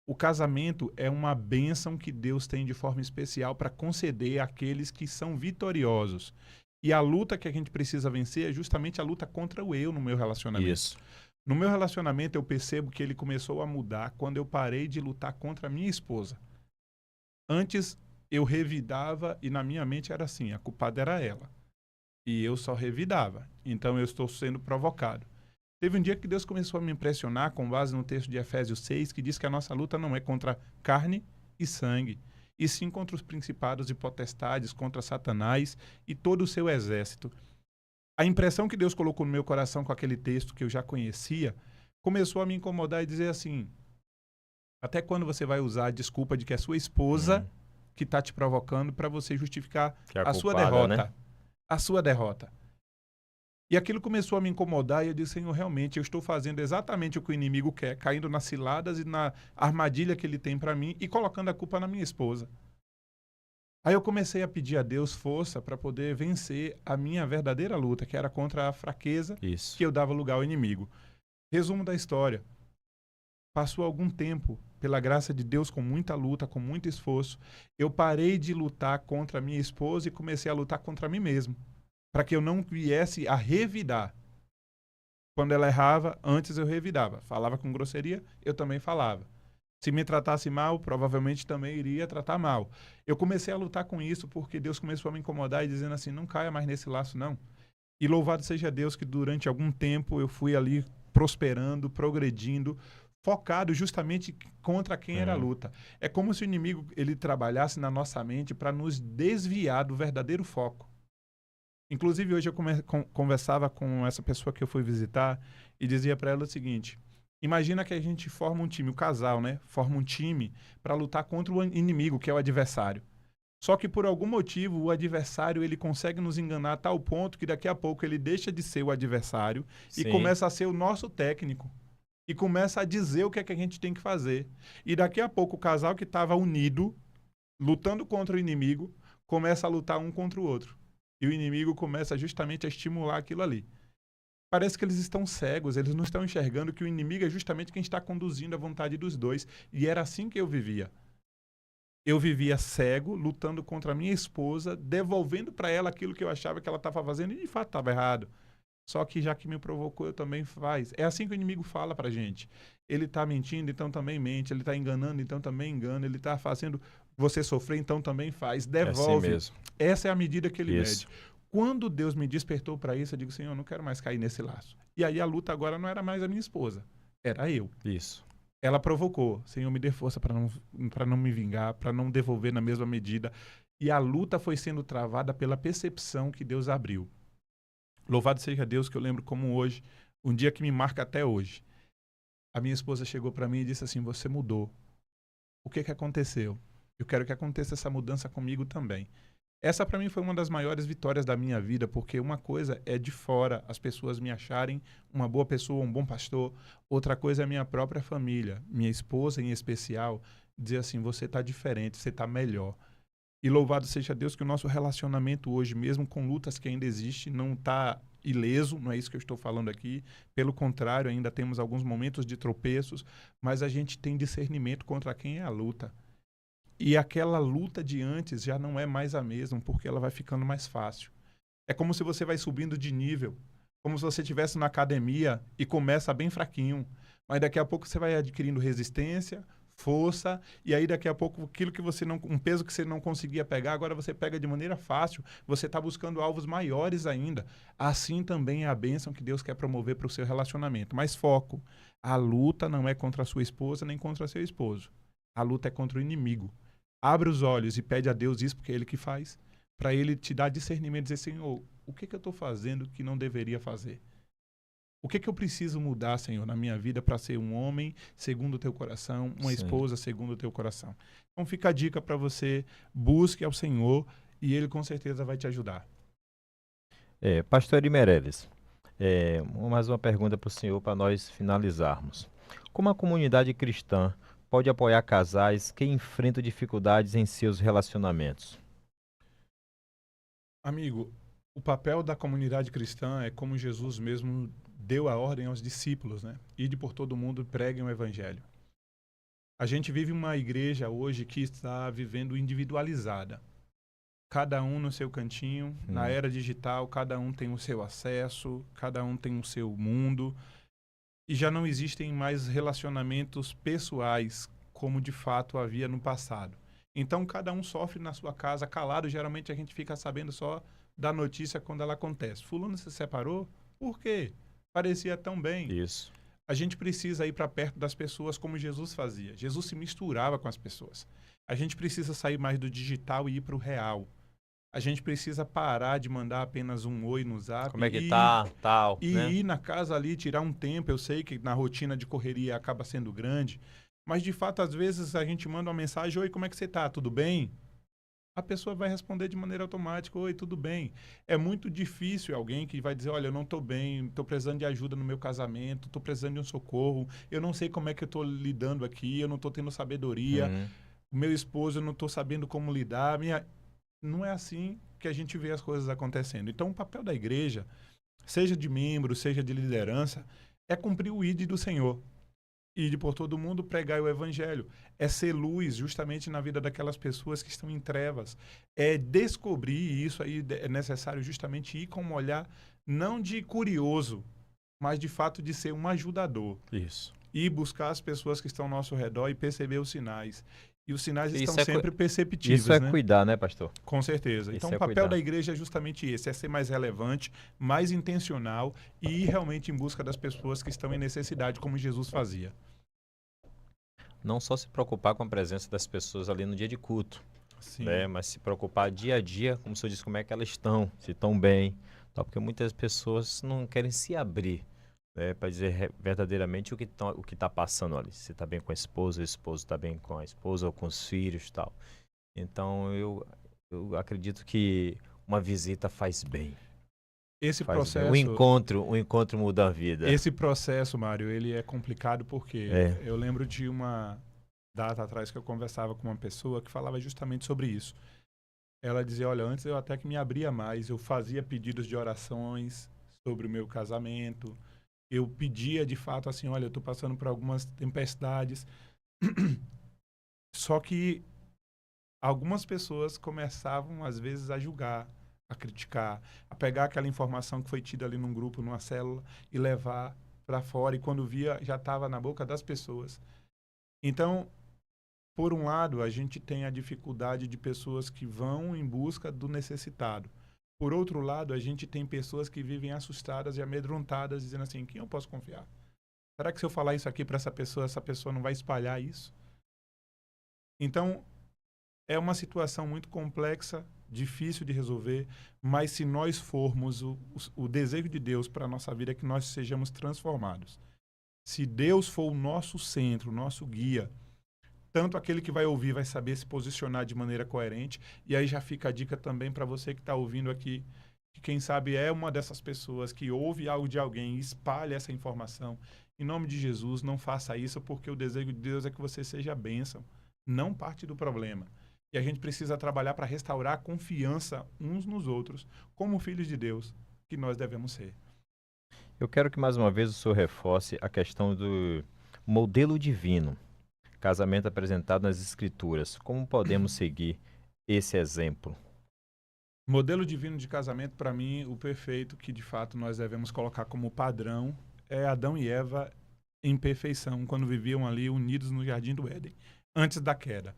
[SPEAKER 2] O casamento é uma bênção que Deus tem de forma especial para conceder àqueles que são vitoriosos. E a luta que a gente precisa vencer é justamente a luta contra o eu no meu relacionamento.
[SPEAKER 1] Isso.
[SPEAKER 2] No meu relacionamento, eu percebo que ele começou a mudar quando eu parei de lutar contra a minha esposa. Antes, eu revidava e na minha mente era assim, a culpada era ela. E eu só revidava. Então, eu estou sendo provocado. Teve um dia que Deus começou a me impressionar com base no texto de Efésios 6, que diz que a nossa luta não é contra carne e sangue, e sim contra os principados e potestades, contra Satanás e todo o seu exército. A impressão que Deus colocou no meu coração com aquele texto que eu já conhecia, começou a me incomodar e dizer assim, até quando você vai usar a desculpa de que é sua esposa que está te provocando para você justificar
[SPEAKER 1] Que é
[SPEAKER 2] a sua
[SPEAKER 1] culpada,
[SPEAKER 2] derrota?
[SPEAKER 1] né?
[SPEAKER 2] A sua derrota. E aquilo começou a me incomodar e eu disse, Senhor, realmente eu estou fazendo exatamente o que o inimigo quer, caindo nas ciladas e na armadilha que ele tem para mim e colocando a culpa na minha esposa. Aí eu comecei a pedir a Deus força para poder vencer a minha verdadeira luta, que era contra a fraqueza
[SPEAKER 1] Isso.
[SPEAKER 2] que eu dava lugar ao inimigo. Resumo da história. Passou algum tempo, pela graça de Deus, com muita luta, com muito esforço, eu parei de lutar contra a minha esposa e comecei a lutar contra mim mesmo, para que eu não viesse a revidar. Quando ela errava, antes eu revidava. Falava com grosseria, eu também falava. Se me tratasse mal, provavelmente também iria tratar mal. Eu comecei a lutar com isso porque Deus começou a me incomodar e dizendo assim, não caia mais nesse laço, não. E louvado seja Deus que durante algum tempo eu fui ali prosperando, progredindo, focado justamente contra quem era a luta. É como se o inimigo ele trabalhasse na nossa mente para nos desviar do verdadeiro foco. Inclusive, hoje eu conversava com essa pessoa que eu fui visitar e dizia para ela o seguinte... Imagina que a gente forma um time, o casal, né? Forma um time para lutar contra o inimigo, que é o adversário. Só que por algum motivo o adversário ele consegue nos enganar a tal ponto que daqui a pouco ele deixa de ser o adversário e
[SPEAKER 1] Sim.
[SPEAKER 2] começa a ser o nosso técnico. E começa a dizer o que é que a gente tem que fazer. E daqui a pouco o casal que estava unido, lutando contra o inimigo, começa a lutar um contra o outro. E o inimigo começa justamente a estimular aquilo ali. Parece que eles estão cegos, eles não estão enxergando que o inimigo é justamente quem está conduzindo a vontade dos dois. E era assim que eu vivia. Eu vivia cego, lutando contra a minha esposa, devolvendo para ela aquilo que eu achava que ela estava fazendo e de fato estava errado. Só que já que me provocou, eu também faz. É assim que o inimigo fala pra gente. Ele está mentindo, então também mente. Ele está enganando, então também engana. Ele está fazendo você sofrer, então também faz. Devolve.
[SPEAKER 1] É assim mesmo.
[SPEAKER 2] Essa é a medida que ele
[SPEAKER 1] Isso.
[SPEAKER 2] mede. Quando Deus me despertou para isso, eu digo, Senhor, eu não quero mais cair nesse laço. E aí a luta agora não era mais a minha esposa, era eu.
[SPEAKER 1] Isso.
[SPEAKER 2] Ela provocou, Senhor, me dê força para não me vingar, para não devolver na mesma medida. E a luta foi sendo travada pela percepção que Deus abriu. Louvado seja Deus, que eu lembro como hoje, um dia que me marca até hoje. A minha esposa chegou para mim e disse assim, você mudou. O que aconteceu? Eu quero que aconteça essa mudança comigo também. Essa para mim foi uma das maiores vitórias da minha vida, porque uma coisa é de fora as pessoas me acharem uma boa pessoa, um bom pastor. Outra coisa é a minha própria família, minha esposa em especial, dizer assim, você está diferente, você está melhor. E louvado seja Deus que o nosso relacionamento hoje, mesmo com lutas que ainda existem, não está ileso, não é isso que eu estou falando aqui. Pelo contrário, ainda temos alguns momentos de tropeços, mas a gente tem discernimento contra quem é a luta. E aquela luta de antes já não é mais a mesma, porque ela vai ficando mais fácil. É como se você vai subindo de nível, como se você estivesse na academia e começa bem fraquinho, mas daqui a pouco você vai adquirindo resistência, força, e aí daqui a pouco aquilo que você não, um peso que você não conseguia pegar, agora você pega de maneira fácil, você está buscando alvos maiores ainda. Assim também é a bênção que Deus quer promover para o seu relacionamento. Mas foco, a luta não é contra a sua esposa nem contra seu esposo. A luta é contra o inimigo. Abre os olhos e pede a Deus isso, porque é Ele que faz, para Ele te dar discernimento e dizer, Senhor, o que eu estou fazendo que não deveria fazer? O que eu preciso mudar, Senhor, na minha vida para ser um homem segundo o teu coração, uma
[SPEAKER 1] Sim.
[SPEAKER 2] esposa segundo o teu coração? Então fica a dica para você, busque ao Senhor e Ele com certeza vai te ajudar.
[SPEAKER 1] Pastor Eri Meirelles, mais uma pergunta para o senhor para nós finalizarmos. Como a comunidade cristã pode apoiar casais que enfrentam dificuldades em seus relacionamentos?
[SPEAKER 2] Amigo, o papel da comunidade cristã é como Jesus mesmo deu a ordem aos discípulos, né? Ide por todo mundo e preguem o evangelho. A gente vive uma igreja hoje que está vivendo individualizada. Cada um no seu cantinho, na era digital, cada um tem o seu acesso, cada um tem o seu mundo. E já não existem mais relacionamentos pessoais como de fato havia no passado. Então cada um sofre na sua casa, calado. Geralmente a gente fica sabendo só da notícia quando ela acontece. Fulano se separou? Por quê? Parecia tão bem.
[SPEAKER 1] Isso.
[SPEAKER 2] A gente precisa ir para perto das pessoas como Jesus fazia. Jesus se misturava com as pessoas. A gente precisa sair mais do digital e ir para o real. A gente precisa parar de mandar apenas um oi no zap.
[SPEAKER 1] Como é que tá, tal,
[SPEAKER 2] E
[SPEAKER 1] né?
[SPEAKER 2] ir na casa ali, tirar um tempo. Eu sei que na rotina de correria acaba sendo grande. Mas, de fato, às vezes a gente manda uma mensagem, oi, como é que você tá? Tudo bem? A pessoa vai responder de maneira automática, oi, tudo bem. É muito difícil alguém que vai dizer, olha, eu não estou bem, estou precisando de ajuda no meu casamento, estou precisando de um socorro, eu não sei como é que eu estou lidando aqui, eu não estou tendo sabedoria, o meu esposo, eu não estou sabendo como lidar. Não é assim que a gente vê as coisas acontecendo. Então, o papel da igreja, seja de membro, seja de liderança, é cumprir o ID do Senhor. Ir por todo mundo, pregar o evangelho. É ser luz justamente na vida daquelas pessoas que estão em trevas. É descobrir, e isso aí é necessário justamente ir com um olhar não de curioso, mas de fato de ser um ajudador.
[SPEAKER 1] Isso.
[SPEAKER 2] E buscar as pessoas que estão ao nosso redor e perceber os sinais. E os sinais
[SPEAKER 1] Isso
[SPEAKER 2] estão
[SPEAKER 1] é
[SPEAKER 2] sempre perceptíveis,
[SPEAKER 1] Isso é
[SPEAKER 2] né?
[SPEAKER 1] cuidar, né, pastor?
[SPEAKER 2] Com certeza.
[SPEAKER 1] Isso
[SPEAKER 2] Então,
[SPEAKER 1] é
[SPEAKER 2] o papel
[SPEAKER 1] cuidar.
[SPEAKER 2] da igreja é justamente esse, é ser mais relevante, mais intencional e ir realmente em busca das pessoas que estão em necessidade, como Jesus fazia.
[SPEAKER 1] Não só se preocupar com a presença das pessoas ali no dia de culto,
[SPEAKER 2] Sim.
[SPEAKER 1] né? Mas se preocupar dia a dia, como o senhor disse, como é que elas estão, se estão bem, tal, porque muitas pessoas não querem se abrir, né, para dizer verdadeiramente o que tá passando ali. Se está bem com a esposa, o esposo está bem com a esposa ou com os filhos, tal. Então eu acredito que uma visita faz bem.
[SPEAKER 2] Esse
[SPEAKER 1] Faz
[SPEAKER 2] processo,
[SPEAKER 1] bem. Um encontro muda a vida.
[SPEAKER 2] esse processo, Mário, ele é complicado porque
[SPEAKER 1] É.
[SPEAKER 2] eu lembro de uma data atrás que eu conversava com uma pessoa que falava justamente sobre isso. Ela dizia, olha, antes eu até que me abria mais, eu fazia pedidos de orações sobre o meu casamento, eu pedia de fato assim, olha, eu estou passando por algumas tempestades. Só que algumas pessoas começavam, às vezes, a julgar, a criticar, a pegar aquela informação que foi tida ali num grupo, numa célula, e levar para fora. E quando via, já estava na boca das pessoas. Então, por um lado, a gente tem a dificuldade de pessoas que vão em busca do necessitado. Por outro lado, a gente tem pessoas que vivem assustadas e amedrontadas, dizendo assim, em quem eu posso confiar? Será que se eu falar isso aqui para essa pessoa não vai espalhar isso? Então, é uma situação muito complexa, difícil de resolver, mas se nós formos, o desejo de Deus para a nossa vida é que nós sejamos transformados. Se Deus for o nosso centro, o nosso guia, tanto aquele que vai ouvir vai saber se posicionar de maneira coerente, e aí já fica a dica também para você que está ouvindo aqui, que quem sabe é uma dessas pessoas que ouve algo de alguém e espalha essa informação. Em nome de Jesus, não faça isso, porque o desejo de Deus é que você seja a bênção, não parte do problema. E a gente precisa trabalhar para restaurar a confiança uns nos outros, como filhos de Deus que nós devemos ser.
[SPEAKER 1] Eu quero que mais uma vez o senhor reforce a questão do modelo divino, casamento apresentado nas Escrituras. Como podemos seguir esse exemplo?
[SPEAKER 2] Modelo divino de casamento, para mim, o perfeito que de fato nós devemos colocar como padrão é Adão e Eva em perfeição, quando viviam ali unidos no Jardim do Éden, antes da queda.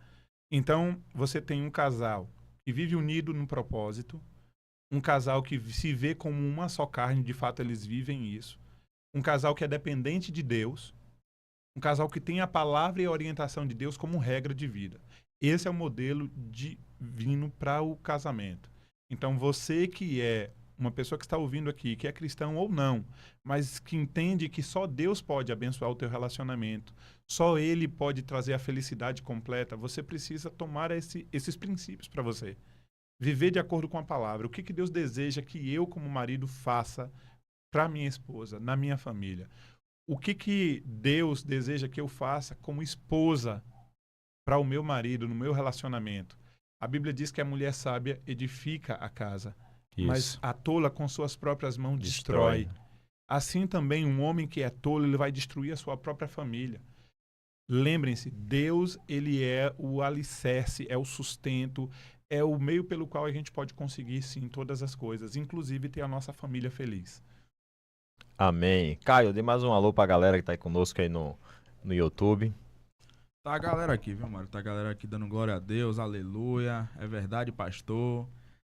[SPEAKER 2] Então, você tem um casal que vive unido no propósito, um casal que se vê como uma só carne, de fato eles vivem isso, um casal que é dependente de Deus, um casal que tem a palavra e a orientação de Deus como regra de vida. Esse é o modelo divino para o casamento. Então, você que é uma pessoa que está ouvindo aqui, que é cristão ou não, mas que entende que só Deus pode abençoar o teu relacionamento, só Ele pode trazer a felicidade completa, você precisa tomar esses princípios para você. Viver de acordo com a palavra. O que Deus deseja que eu, como marido, faça para minha esposa, na minha família? O que Deus deseja que eu faça como esposa para o meu marido, no meu relacionamento? A Bíblia diz que a mulher sábia edifica a casa, mas a tola com suas próprias mãos destrói. Assim também um homem que é tolo, ele vai destruir a sua própria família. Lembrem-se, Deus, ele é o alicerce, é o sustento, é o meio pelo qual a gente pode conseguir, sim, todas as coisas, inclusive ter a nossa família feliz.
[SPEAKER 1] Amém. Caio, dê mais um alô pra galera que tá aí conosco aí no YouTube.
[SPEAKER 3] Tá a galera aqui, viu, Mário? Tá a galera aqui dando glória a Deus, aleluia, é verdade, pastor.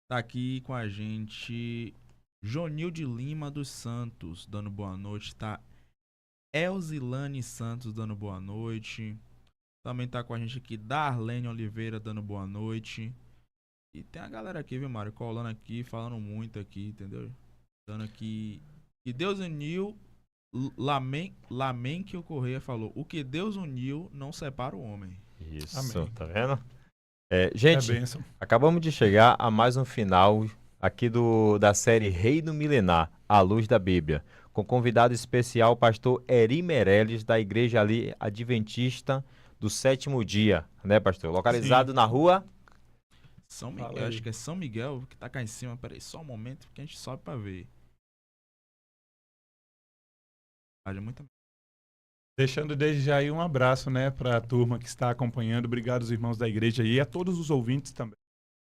[SPEAKER 3] Tá aqui com a gente Jonilde Lima dos Santos, dando boa noite. Tá Elzilane Santos, dando boa noite. Também tá com a gente aqui Darlene Oliveira, dando boa noite. E tem a galera aqui, viu, Mário? Colando aqui, falando muito aqui, entendeu? Dando aqui... E Deus uniu... Lamen que o Correia falou. O que Deus uniu não separa o homem.
[SPEAKER 1] Isso,
[SPEAKER 2] Amém.
[SPEAKER 1] tá vendo? Gente,
[SPEAKER 2] É bênção.
[SPEAKER 1] acabamos de chegar a mais um final aqui da série Reino Milenar, à luz da Bíblia, com convidado especial, o pastor Eri Meirelles, da igreja ali adventista do Sétimo Dia, né, pastor? Localizado
[SPEAKER 2] Sim.
[SPEAKER 1] na rua...
[SPEAKER 3] São Miguel,
[SPEAKER 2] Fala aí.
[SPEAKER 3] acho que é São Miguel que tá cá em cima. Peraí, só um momento que a gente sobe pra ver. É muita...
[SPEAKER 2] Deixando desde já aí um abraço, né, para a turma que está acompanhando. Obrigado aos irmãos da igreja e a todos os ouvintes também.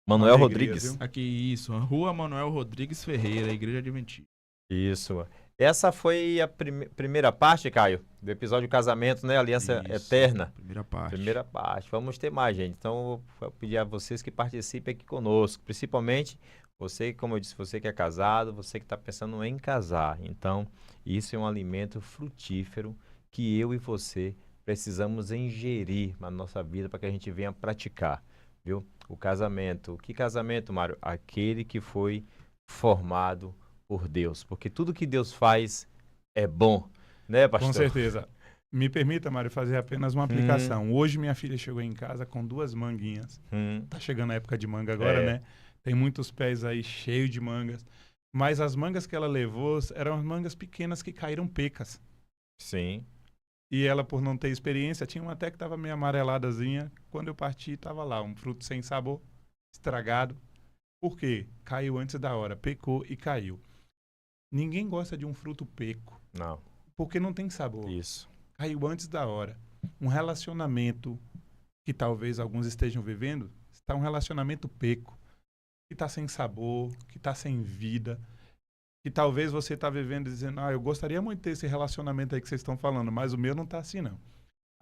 [SPEAKER 1] Manuel
[SPEAKER 2] Uma alegria,
[SPEAKER 1] Rodrigues.
[SPEAKER 2] viu?
[SPEAKER 3] Aqui, isso. Rua Manuel Rodrigues Ferreira, Igreja Adventista.
[SPEAKER 1] Isso. Essa foi a primeira parte, Caio, do episódio Casamento, né? Aliança
[SPEAKER 3] Isso,
[SPEAKER 1] Eterna.
[SPEAKER 3] Primeira parte.
[SPEAKER 1] Primeira parte. Vamos ter mais, gente. Então, vou pedir a vocês que participem aqui conosco. Principalmente você, como eu disse, você que é casado, você que está pensando em casar. Então, isso é um alimento frutífero que eu e você precisamos ingerir na nossa vida para que a gente venha praticar, viu? O casamento. Que casamento, Mário? Aquele que foi formado por Deus. Porque tudo que Deus faz é bom, né, pastor?
[SPEAKER 2] Com certeza. Me permita, Mário, fazer apenas uma aplicação. Hoje minha filha chegou em casa com 2 manguinhas. Tá chegando a época de manga agora, né? Tem muitos pés aí cheios de mangas. Mas as mangas que ela levou eram as mangas pequenas que caíram pecas.
[SPEAKER 1] Sim.
[SPEAKER 2] E ela, por não ter experiência, tinha uma até que estava meio amareladazinha. Quando eu parti, estava lá, um fruto sem sabor, estragado. Por quê? Caiu antes da hora, pecou e caiu. Ninguém gosta de um fruto peco,
[SPEAKER 1] Não.
[SPEAKER 2] porque não tem sabor.
[SPEAKER 1] Isso.
[SPEAKER 2] Caiu antes da hora. Um relacionamento que talvez alguns estejam vivendo, está um relacionamento peco, que está sem sabor, que está sem vida, que talvez você está vivendo dizendo, eu gostaria muito de ter esse relacionamento aí que vocês estão falando, mas o meu não está assim, não.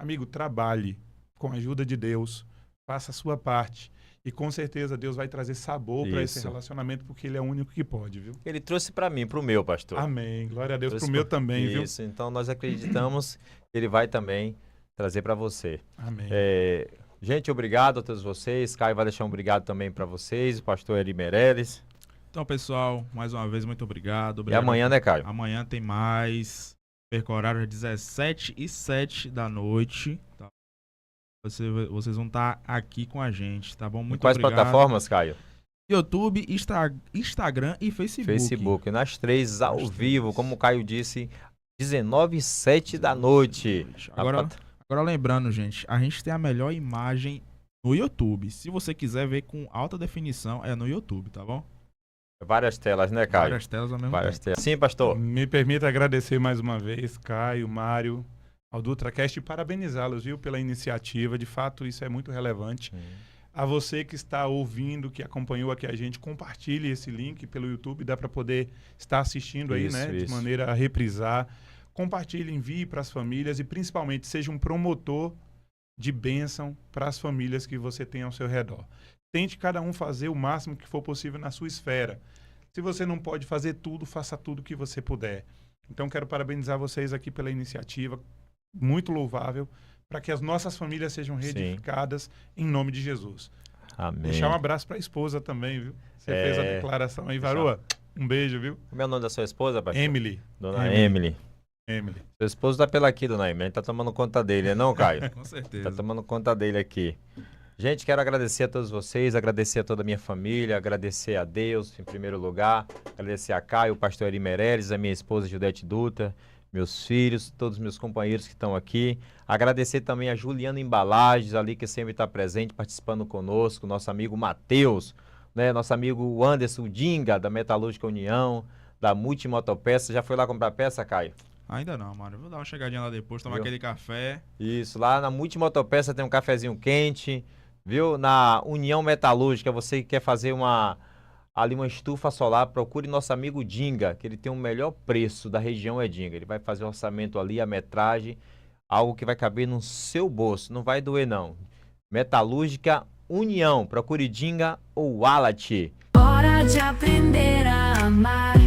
[SPEAKER 2] Amigo, trabalhe com a ajuda de Deus, faça a sua parte. E com certeza Deus vai trazer sabor para esse
[SPEAKER 1] Isso.
[SPEAKER 2] relacionamento, porque Ele é o único que pode, viu?
[SPEAKER 1] Ele trouxe para mim, para o meu, pastor.
[SPEAKER 2] Amém. Glória a Deus.
[SPEAKER 1] Trouxe
[SPEAKER 2] Pro meu também, viu?
[SPEAKER 1] Isso. Então, nós acreditamos que ele vai também trazer para você.
[SPEAKER 2] Amém.
[SPEAKER 1] Gente, obrigado a todos vocês. Caio vai deixar um obrigado também para vocês, o pastor Eri Meirelles.
[SPEAKER 3] Então, pessoal, mais uma vez, muito obrigado.
[SPEAKER 1] E amanhã, né, Caio?
[SPEAKER 3] Amanhã tem mais. Perca o horário às 17h07 da noite. Tá? Vocês vão estar aqui com a gente, tá bom?
[SPEAKER 1] Em
[SPEAKER 3] Muito
[SPEAKER 1] quais
[SPEAKER 3] obrigado.
[SPEAKER 1] plataformas, Caio?
[SPEAKER 3] YouTube, Instagram e Facebook.
[SPEAKER 1] Facebook. Nas 3, ao
[SPEAKER 3] Nas
[SPEAKER 1] vivo,
[SPEAKER 3] 3.
[SPEAKER 1] como o Caio disse, 19h07 da noite.
[SPEAKER 3] Agora lembrando, gente, a gente tem a melhor imagem no YouTube. Se você quiser ver com alta definição, é no YouTube, tá bom?
[SPEAKER 1] Várias telas, né, Caio?
[SPEAKER 3] Várias telas ao mesmo
[SPEAKER 1] Várias
[SPEAKER 3] tempo.
[SPEAKER 1] telas. Sim, pastor.
[SPEAKER 2] Me permita agradecer mais uma vez, Caio, Mário, ao DutraCast e parabenizá-los, viu, pela iniciativa. De fato, isso é muito relevante. A você que está ouvindo, que acompanhou aqui a gente, compartilhe esse link pelo YouTube, dá para poder estar assistindo aí,
[SPEAKER 1] Isso,
[SPEAKER 2] né, de
[SPEAKER 1] isso.
[SPEAKER 2] maneira a reprisar. Compartilhe, envie para as famílias e principalmente seja um promotor de bênção para as famílias que você tem ao seu redor. Tente cada um fazer o máximo que for possível na sua esfera. Se você não pode fazer tudo, faça tudo que você puder. Então, quero parabenizar vocês aqui pela iniciativa, muito louvável, para que as nossas famílias sejam reedificadas em nome de Jesus.
[SPEAKER 1] Amém.
[SPEAKER 2] Deixar um abraço para a esposa também, viu? Você fez a declaração aí, Varua. Um beijo, viu?
[SPEAKER 1] Como é o nome da sua esposa, pastor?
[SPEAKER 2] Emily.
[SPEAKER 1] Dona Emily.
[SPEAKER 2] Emily.
[SPEAKER 1] Seu esposo tá pela aqui, dona Emily. A gente tá tomando conta dele, não, Caio?
[SPEAKER 3] Com
[SPEAKER 1] Tá
[SPEAKER 3] certeza.
[SPEAKER 1] tomando conta dele aqui. Gente, quero agradecer a todos vocês, agradecer a toda a minha família, agradecer a Deus, em primeiro lugar, agradecer a Caio, o pastor Eri Meirelles, a minha esposa Judete Dutra, meus filhos, todos os meus companheiros que estão aqui. Agradecer também a Juliana Embalagens, ali que sempre está presente, participando conosco, nosso amigo Matheus, né, nosso amigo Anderson Dinga, da Metalúrgica União, da Multimotopeça. Já foi lá comprar peça, Caio?
[SPEAKER 3] Ainda não, mano. Vou dar uma chegadinha lá depois, tomar
[SPEAKER 1] Viu?
[SPEAKER 3] aquele café.
[SPEAKER 1] Isso, lá na Multimotopeça tem um cafezinho quente, viu? Na União Metalúrgica, você que quer fazer uma estufa solar, procure nosso amigo Dinga, que ele tem o melhor preço da região, é Dinga. Ele vai fazer o orçamento ali, a metragem, algo que vai caber no seu bolso, não vai doer não. Metalúrgica União, procure Dinga ou Wallet.
[SPEAKER 4] Hora de aprender a amar.